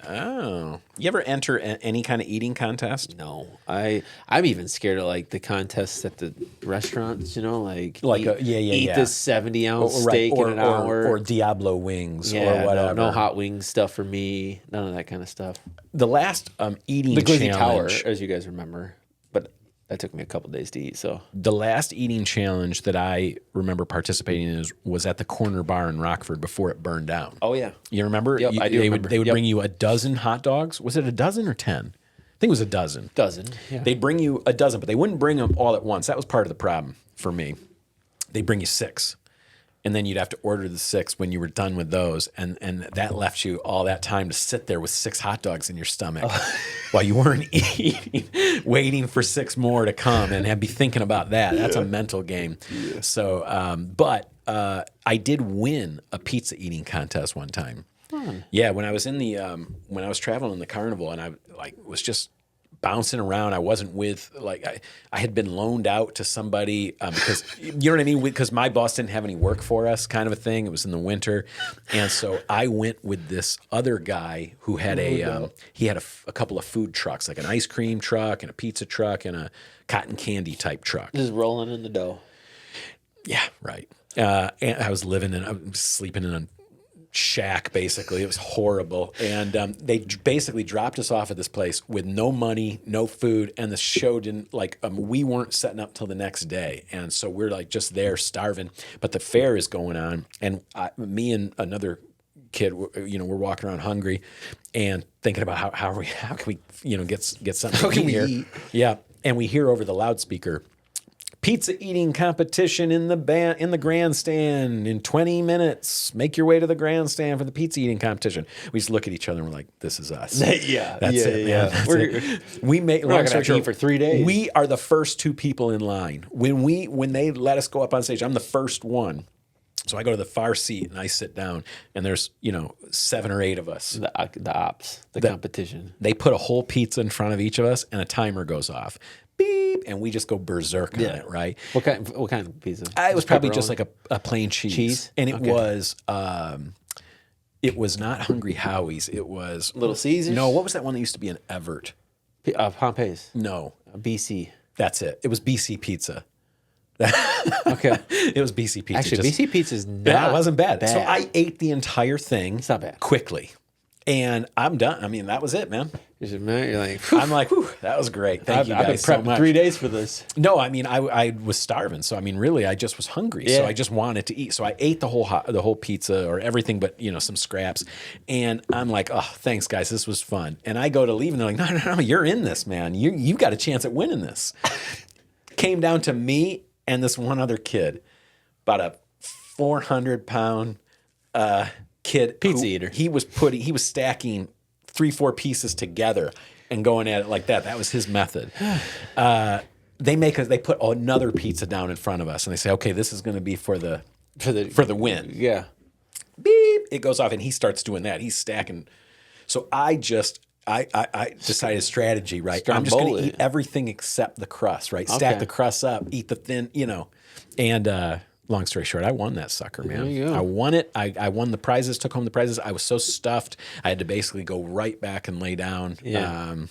Oh, you ever enter any kind of eating contest? No, I'm even scared of like the contests at the restaurants. You know, like eat this 70-ounce steak in an hour, or Diablo wings, or whatever. No hot wings stuff for me. None of that kind of stuff. The last eating the Glizzy challenge, Tower, as you guys remember, but that took me a couple days to eat. So the last eating challenge that I remember participating in was at the Corner Bar in Rockford before it burned down. Oh yeah, you remember? Yep, I do remember. They would bring you a dozen hot dogs. Was it a dozen or 10? I think it was a dozen. Yeah. They'd bring you a dozen, but they wouldn't bring them all at once. That was part of the problem for me. They'd bring you 6. And then you'd have to order the 6 when you were done with those. And that left you all that time to sit there with 6 hot dogs in your stomach while you weren't eating, waiting for 6 more to come and be thinking about that. That's a mental game. Yeah. So, but I did win a pizza eating contest one time. Yeah, when I was in the when I was traveling in the Carnival, and I was just bouncing around. I wasn't with, I had been loaned out to somebody because, you know what I mean? Because my boss didn't have any work for us, kind of a thing. It was in the winter. And so I went with this other guy who had he had a couple of food trucks, like an ice cream truck and a pizza truck and a cotton candy type truck. Just rolling in the dough. Yeah, right. And I was sleeping in a shack, basically. It was horrible. And they basically dropped us off at this place with no money, no food, and the show didn't, we weren't setting up till the next day. And so we're just there starving. But the fair is going on, and me and another kid, we're walking around hungry and thinking about how can we get something to eat here. Yeah. And we hear over the loudspeaker, pizza eating competition in the grandstand in 20 minutes. Make your way to the grandstand for the pizza eating competition. We just look at each other and we're like, this is us. Yeah. That's it, man. That's it. We're not going to have to eat for 3 days. We are the first 2 people in line. When they let us go up on stage, I'm the first one. So I go to the far seat and I sit down, and there's 7 or 8 of us. The competition. They put a whole pizza in front of each of us, and a timer goes off. Beep, and we just go berserk on it, right? What kind of pizza? It was probably just like a plain cheese. And it was not Hungry Howie's. It was Little Caesars. No, what was that one that used to be in Everett? Pompeii's. No, BC. That's it. It was BC Pizza. Okay, it was BC Pizza. Actually, BC Pizza is not. It wasn't bad. So I ate the entire thing. It's not bad. Quickly, and I'm done. I mean, that was it, man. You're like, I'm like, whew, that was great. Thank you guys I've been so prepping much. 3 days for this. No, I mean, I was starving, so I mean, really, I just was hungry, so I just wanted to eat. So I ate the whole pizza or everything, but some scraps, and I'm like, oh, thanks, guys, this was fun. And I go to leave, and they're like, no, you're in this, man. You've got a chance at winning this. Came down to me and this one other kid, about a 400-pound kid, pizza eater. He was stacking 3-4 pieces together and going at it like that. That was his method. They put another pizza down in front of us, and they say, okay, this is going to be for the win. Yeah. Beep. It goes off, and he starts doing that. He's stacking. So I decided strategy, right? I'm just going to eat everything except the crust, right? Stack the crust up, eat the thin, And long story short, I won that sucker, man. There you go. I won it. I won the prizes, took home the prizes. I was so stuffed, I had to basically go right back and lay down. Yeah.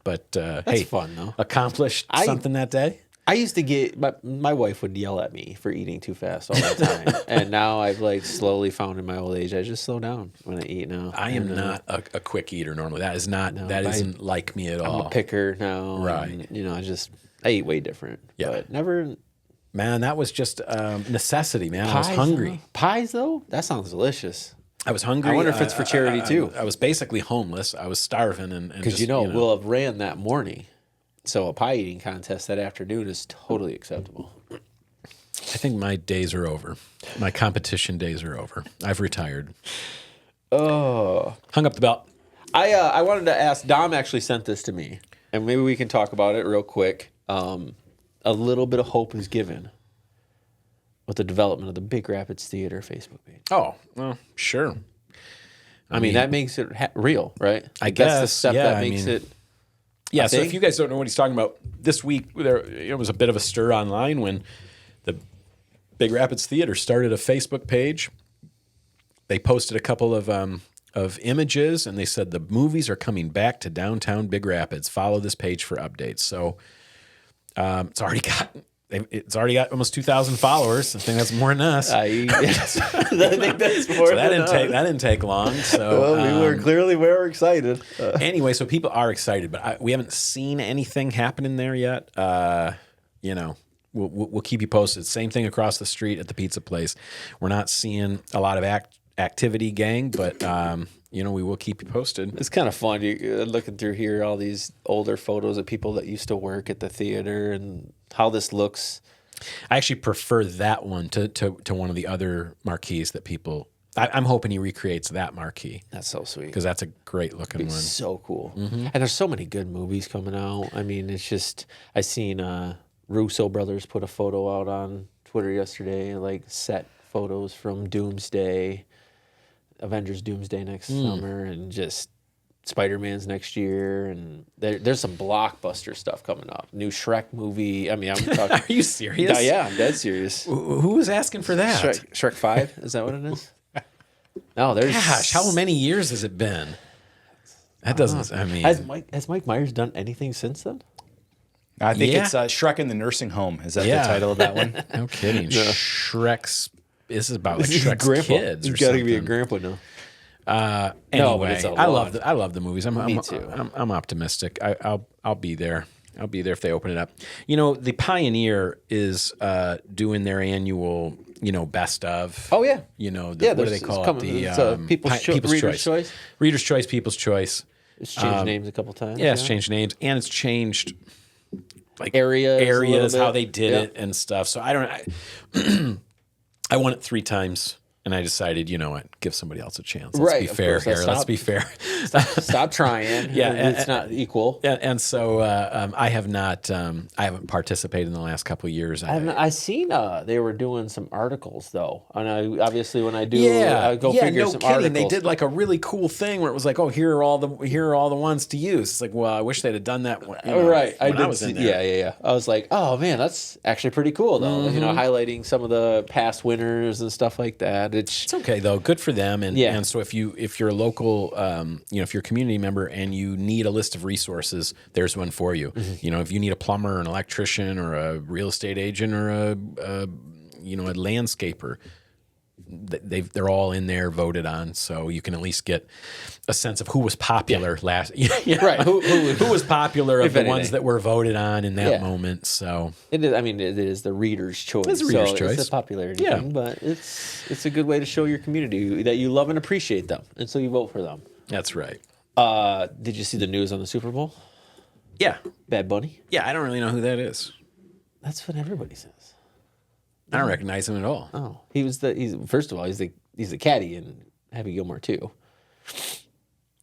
But that's fun, though. Accomplished something that day. I used to get my wife would yell at me for eating too fast all the time, and now I've slowly found in my old age I just slow down when I eat now. I am not a quick eater normally. That is not isn't like me at all. I'm a picker now, right? And, I eat way different. Yeah, but never. Man, that was just necessity, man. I was hungry. Pies though, that sounds delicious. I was hungry. I wonder if it's for charity too. I was basically homeless. I was starving, and because we'll have ran that morning. So a pie eating contest that afternoon is totally acceptable. I think my days are over. My competition days are over. I've retired. Oh, hung up the belt. I wanted to ask. Dom actually sent this to me, and maybe we can talk about it real quick. a little bit of hope is given with the development of the Big Rapids Theater Facebook page. Oh, well, sure. I mean, that makes it real, right? I guess. That's the step that makes it. Yeah, so if you guys don't know what he's talking about, this week there was a bit of a stir online when the Big Rapids Theater started a Facebook page. They posted a couple of images, and they said the movies are coming back to downtown Big Rapids. Follow this page for updates. So it's already got almost 2,000 followers. I think that's more than us. I think that's more so than us. That didn't take long. So well, we were clearly very excited. Anyway, so people are excited, but we haven't seen anything happening there yet. We'll keep you posted. Same thing across the street at the pizza place. We're not seeing a lot of activity, gang, but we will keep you posted. It's kind of fun. You're looking through here, all these older photos of people that used to work at the theater and how this looks. I actually prefer that one to one of the other marquees that people. I'm hoping he recreates that marquee. That's so sweet because that's a great looking one. So cool. Mm-hmm. And there's so many good movies coming out. I mean, it's just I seen Russo brothers put a photo out on Twitter yesterday, like set photos from Doomsday. Avengers Doomsday next summer, and just Spider-Man's next year, and there's some blockbuster stuff coming up. New Shrek movie. I mean, I'm talking. Are you serious? Yeah, I'm dead serious. Who was asking for that? Shrek 5? Is that what it is? No, there's. Gosh, how many years has it been? That doesn't. I mean, has Mike Myers done anything since then? I think it's Shrek in the Nursing Home. Is that the title of that one? No kidding. No. Shrek's. This is about like Shrek's grandpa. Kids. You've got to be a grandpa now. Anyway, I love the movies. Me too. I'm optimistic. I'll be there. I'll be there if they open it up. The Pioneer is doing their annual, best of. Oh yeah. What do they call it? The People's Choice. Reader's Choice. People's Choice. It's changed names a couple times. Yeah, it's changed names, and it's changed like areas, how they did it and stuff. So I don't. I won it 3 times, and I decided, you know what, give somebody else a chance. Let's be fair here. Let's be fair. Stop trying. Yeah, it's not equal. And so I have not. I haven't participated in the last couple of years. I seen they were doing some articles though, and obviously when I do, I go figure some articles. They did like a really cool thing where it was like, oh, here are all the ones to use. It's like, well, I wish they'd have done that. Right, I was in there. Yeah. I was like, oh man, that's actually pretty cool though. Mm-hmm. Highlighting some of the past winners and stuff like that. It's okay though, good for them. And so if you're a local, if you're a community member and you need a list of resources, there's one for you. Mm-hmm. If you need a plumber, an electrician, or a real estate agent, or a landscaper, they're all in there voted on, so you can at least get a sense of who was popular last. Right, who was popular of the ones that were voted on in that moment. So it is. I mean, it is the reader's choice. It's the reader's choice. It's a popularity thing, but it's a good way to show your community that you love and appreciate them, and so you vote for them. That's right. Did you see the news on the Super Bowl? Yeah, Bad Bunny. Yeah, I don't really know who that is. That's what everybody says. I don't recognize him at all. Oh, he's first of all, he's the caddy in Happy Gilmore 2.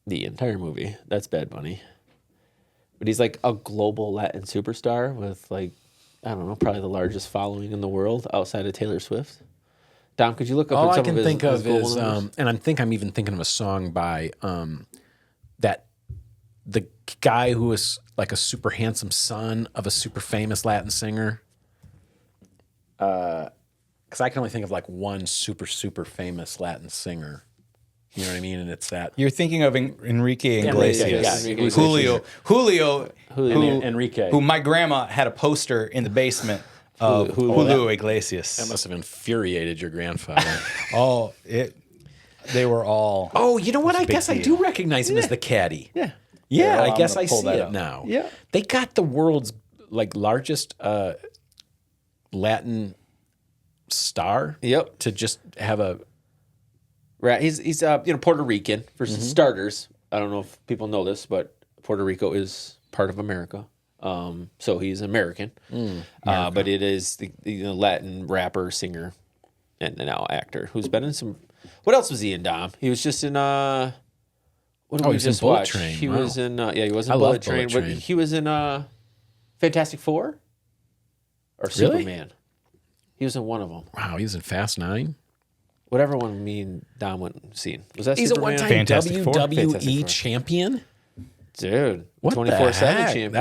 The entire movie. That's Bad Bunny. But he's like a global Latin superstar with like, I don't know, probably the largest following in the world outside of Taylor Swift. Dom, could you look up all some I can of think of is, numbers? and I'm even thinking of a song by the guy who was like a super handsome son of a super famous Latin singer. Because I can only think of like one super famous Latin singer. You know what I mean? And it's that. You're thinking of Enrique Iglesias. Yeah, Julio, Enrique. Who my grandma had a poster in the basement of Julio Iglesias. That must have infuriated your grandfather. They were all. Oh, you know what? I guess I do recognize him as the caddy. Yeah. Yeah, I guess I see it now. Yeah. They got the world's like largest Latin star. Yep. To just have a. Right. He's Puerto Rican for starters. I don't know if people know this, but Puerto Rico is part of America. So he's American. But it is the Latin rapper, singer, and now actor who's been in some. What else was he in, Dom? He was just in what did we just watch? Train. He was in he wasn't I Bullet love Train, Bullet but Train. he was in Fantastic Four. or Really? Superman. He was in one of them. Wow, he was in Fast 9. Whatever one me and Don went and seen. Was that He's Superman? a one-time Fantastic Four. WWE Fantastic Four. champion. Dude, What 24/7 the heck? champion.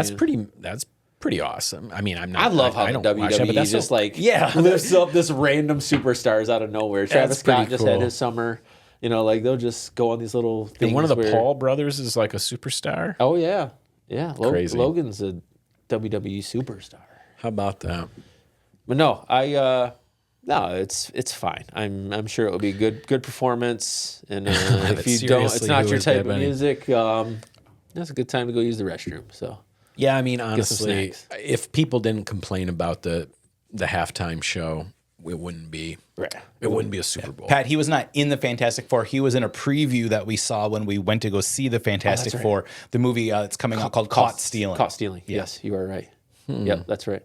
That's pretty awesome. I mean, I'm not. I love how I the don't watch it, but WWE that's just yeah, lifts up this random superstars out of nowhere. Travis Scott pretty just cool. had his summer. Like they'll just go on these little things. And one of the where, Paul brothers is like a superstar. Oh yeah, yeah. Crazy. Logan's a WWE superstar. How about that? But no, no, it's fine. I'm sure it will be good performance. And if you don't, it's seriously, not who your is type that, of Benny? music. That's a good time to go use the restroom. So Yeah, I mean, some honestly, snacks. if people didn't complain about the halftime show, it wouldn't be a Super Bowl. Pat, he was not in the Fantastic Four. He was in a preview that we saw when we went to go see the Fantastic right. Four, the movie that's coming out called Caught Stealing. Caught stealing. Yes, you are right. Yep, that's right.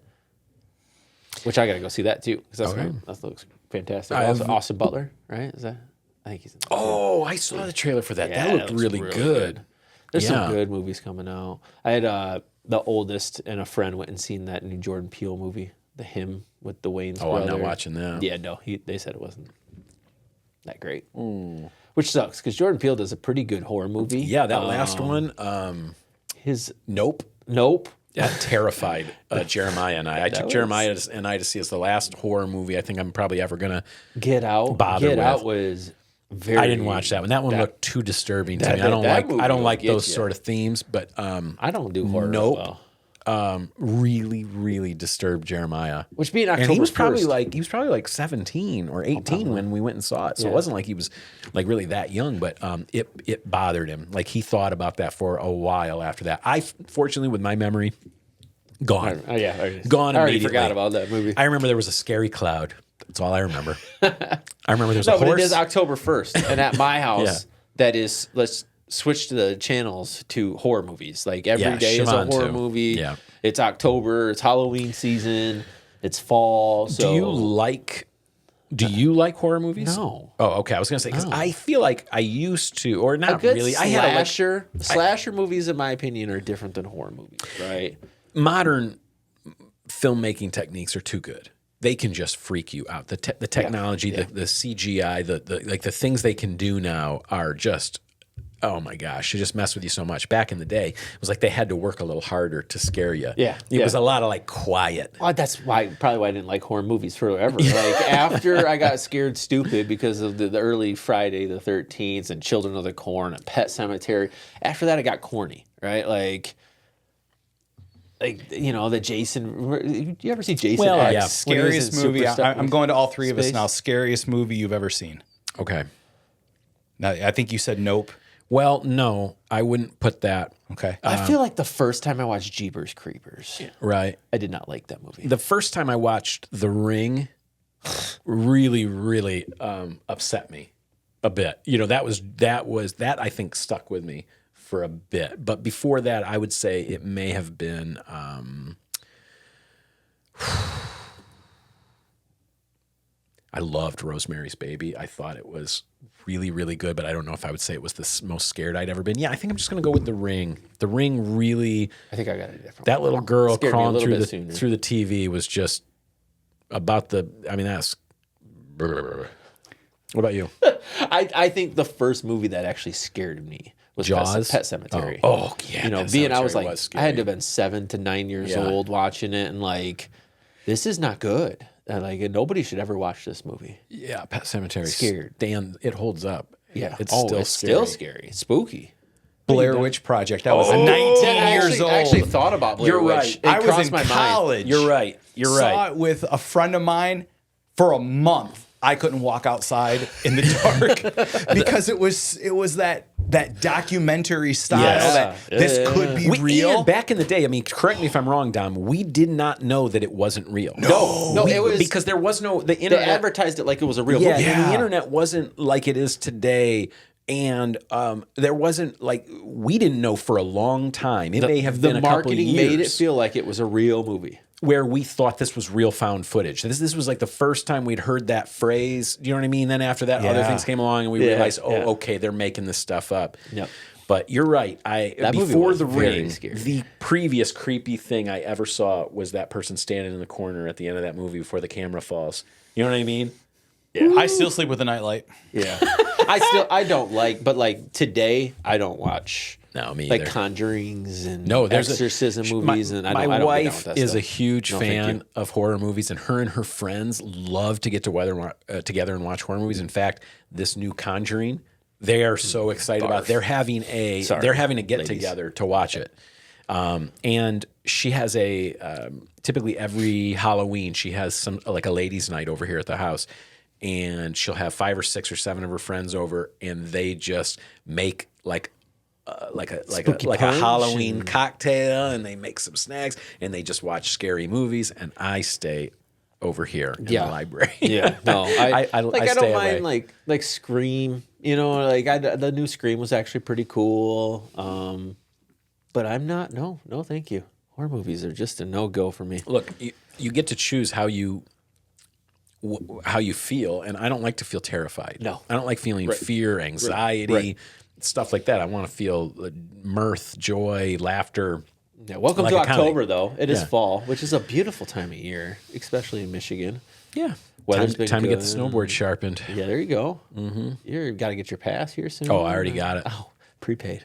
Which I got to go see that too because that looks fantastic. Also, Austin Butler, right? Is that? I think he's in that. Oh, I saw the trailer for that. Yeah, that looked looks really good. There's Yeah. some good movies coming out. I had the oldest and a friend went and seen that new Jordan Peele movie, The Hymn, with the Wayans Oh, brother. I'm not watching that. Yeah, no, they said it wasn't that great. Which sucks because Jordan Peele does a pretty good horror movie. Yeah, that last one. His Nope. That terrified Jeremiah and I. I took Jeremiah and I to see as the last horror movie I think I'm probably ever gonna. Get Out. Bother Get with. Out was very. I didn't watch that one. That one looked too disturbing to me. that movie I don't will like get those you. sort of themes. But I don't do horror. Nope. Well. really, really disturbed Jeremiah. Which being October And he was 1st. probably like 17 or 18 when we went and saw it. So it wasn't like he was like really that young, but it bothered him. Like he thought about that for a while after that. I fortunately with my memory gone. Oh yeah, Gone I already immediately. forgot about that movie. I remember there was a scary cloud. That's all I remember. I remember there was a No, but horse. it is October 1st, and at my house, Yeah. that is. Let's switch to the channels to horror movies. Like every day is a Shimon horror too. movie. Yeah. It's October. It's Halloween season. It's fall. So Do you like horror movies? No. Oh, okay. I was gonna say because I feel like I used to, or a not good really. slasher movies, in my opinion, are different than horror movies, right? Modern filmmaking techniques are too good. They can just freak you out. The technology, the CGI, the things they can do now are just, oh my gosh, they just mess with you so much. Back in the day, it was like they had to work a little harder to scare you. Yeah, It was a lot of like quiet. Well, that's probably why I didn't like horror movies forever. Like after I got scared stupid because of the early Friday the 13th and Children of the Corn and Pet Cemetery. After that, I got corny, right? Like the Jason. You ever see Jason Well, X? yeah. when he was Scariest in movie. Superstar- I'm going to all three of us Space? now. Scariest movie you've ever seen. Okay. Now, I think you said Nope. Well, no, I wouldn't put that. Okay. I feel like the first time I watched Jeepers Creepers, Right. I did not like that movie. The first time I watched The Ring really, really upset me a bit. That I think stuck with me for a bit. But before that, I would say it may have been I loved Rosemary's Baby. I thought it was really, really good, but I don't know if I would say it was the most scared I'd ever been. Yeah, I think I'm just going to go with The Ring. The Ring really, I think I got a different. that little girl Scared me a crawling little through bit sooner. through the TV was just about that's. What about you? I think the first movie that actually scared me was Jaws? Pet Cemetery. Oh, yeah. Being I was Cemetery like, was I had to scary. have been 7 to 9 years Yeah. old watching it, and like, this is not good. And like, nobody should ever watch this movie. Yeah, Pet Cemetery. Scared. Dan, it holds up. Yeah, It's still it's scary. still scary. It's spooky. Blair Witch Project. I was 19 I years old. actually thought about Blair You're Witch. right. It I was crossed in my mind. college. You're right. You're Saw right. it with a friend of mine for a month. I couldn't walk outside in the dark because it was that documentary style Yes. that this could be real. And back in the day, I mean, correct me if I'm wrong, Dom, we did not know that it wasn't real. No, it was because there was no the They internet. advertised it like it was a real Yeah, movie. and the internet wasn't like it is today. And there wasn't like we didn't know for a long time. It may have been The a couple of marketing years made it feel like it was a real movie. where we thought this was real found footage. This was like the first time we'd heard that phrase. Do you know what I mean? Then after that, other Yeah. things came along, and we Yeah, realized, yeah. okay, they're making this stuff up. Yep. But you're right. Before The Ring, scary. the previous creepy thing I ever saw was that person standing in the corner at the end of that movie before the camera falls. You know what I mean? Yeah. I still sleep with a nightlight. Yeah. I don't like, but like today, I don't watch. No, me like either. Conjurings and there's exorcism movies, and my wife is stuff. a huge fan of horror movies, and her friends love to get together and watch horror movies. In fact, this new Conjuring, they are so excited about. They're having a get together to watch it, and she has typically every Halloween she has some like a ladies' night over here at the house, and she'll have 5 or 6 or 7 of her friends over, and they just make like a Halloween cocktail, and they make some snacks, and they just watch scary movies, and I stay over here in the library. Yeah, no, I don't away. mind like Scream. You know, like the new Scream was actually pretty cool. But I'm not. No, thank you. Horror movies are just a no-go for me. Look, you get to choose how you feel, and I don't like to feel terrified. No, I don't like feeling fear, anxiety. Stuff like that. I want to feel mirth, joy, laughter. Yeah, welcome to October, though. It is fall, which is a beautiful time of year, especially in Michigan. Yeah. Weather's been time good. To get the snowboard sharpened. Yeah, there you go. Mm-hmm. You've got to get your pass here soon. Oh, I already got it. Oh, prepaid.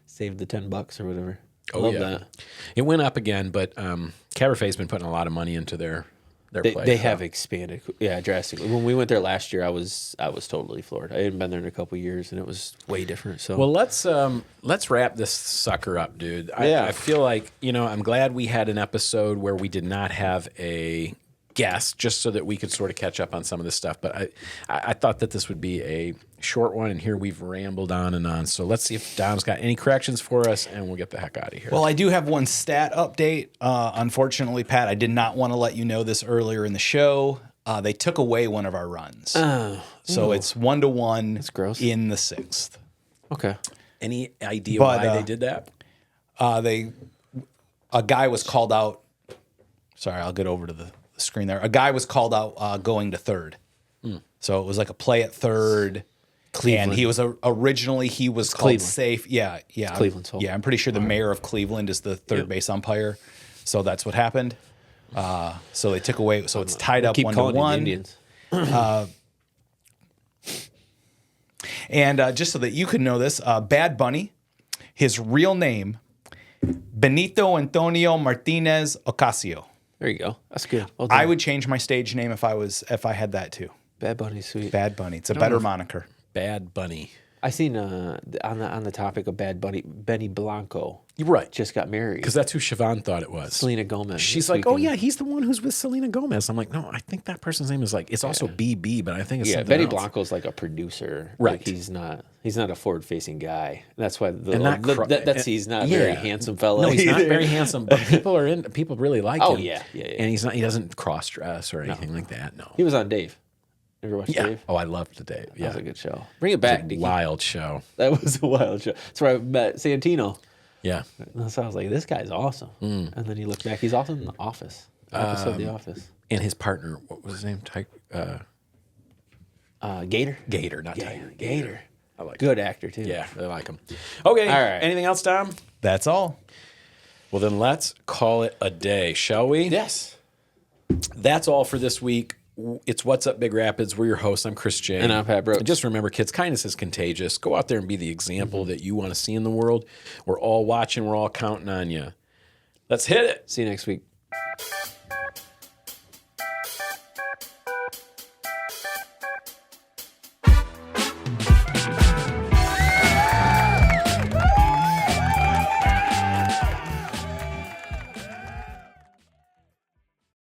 Saved the $10 or whatever. Oh, Love that. It went up again, but Caberfet's been putting a lot of money into their place. They have expanded, drastically. When we went there last year, I was totally floored. I hadn't been there in a couple of years, and it was way different. So, well, let's wrap this sucker up, dude. I feel like I'm glad we had an episode where we did not have a guest, just so that we could sort of catch up on some of this stuff. But I thought that this would be a short one, and here we've rambled on and on. So let's see if Dom's got any corrections for us, and we'll get the heck out of here. Well, I do have one stat update. Unfortunately, Pat, I did not want to let you know this earlier in the show. They took away one of our runs. So it's 1-1. That's gross. In the 6th. Okay. Any idea why they did that? A guy was called out. Sorry, I'll get over to the screen there. A guy was called out going to 3rd. So it was like a play at 3rd. Cleveland. And he was originally called Cleveland. Safe. Yeah. It's Cleveland's fault. Yeah, I'm pretty sure the mayor of Cleveland is the third base umpire. So that's what happened. So they took away. So it's tied up 1-1. And just so that you can know this, Bad Bunny, his real name, Benito Antonio Martinez Ocasio. There you go. That's good. Well I would change my stage name if I had that too. Bad Bunny, sweet. Bad Bunny. It's a better moniker. Bad Bunny. I seen on the topic of Bad Bunny, Benny Blanco. You're right. Just got married. Because that's who Siobhan thought it was. Selena Gomez. She's like, oh yeah, he's the one who's with Selena Gomez. I'm like, no, I think that person's name is like, it's also BB, but I think it's something Benny else. Blanco's like a producer. Right. Like he's not a forward facing guy. That's why he's not a very handsome fella. No, he's either. not very handsome, but people really like him. Oh yeah. And he doesn't cross dress or anything like that. No. He was on Dave. Ever watch Dave? Oh, I loved Dave. Yeah. That was a good show. Bring it back, Dickie. Wild show. That was a wild show. That's where I met Santino. Yeah. So I was like, this guy's awesome. And then you look back, he's also in The Office. Episode The Office. And his partner, what was his name? Gator. Gator, not Tiger. Gator. I like good actor too. Yeah, I like him. Okay. All right. Anything else, Tom? That's all. Well, then let's call it a day, shall we? Yes. That's all for this week. It's What's Up Big Rapids. We're your hosts. I'm Chris J. And I'm Pat Brooks. Just remember, kids, kindness is contagious. Go out there and be the example that you want to see in the world. We're all watching. We're all counting on you. Let's hit it. See you next week.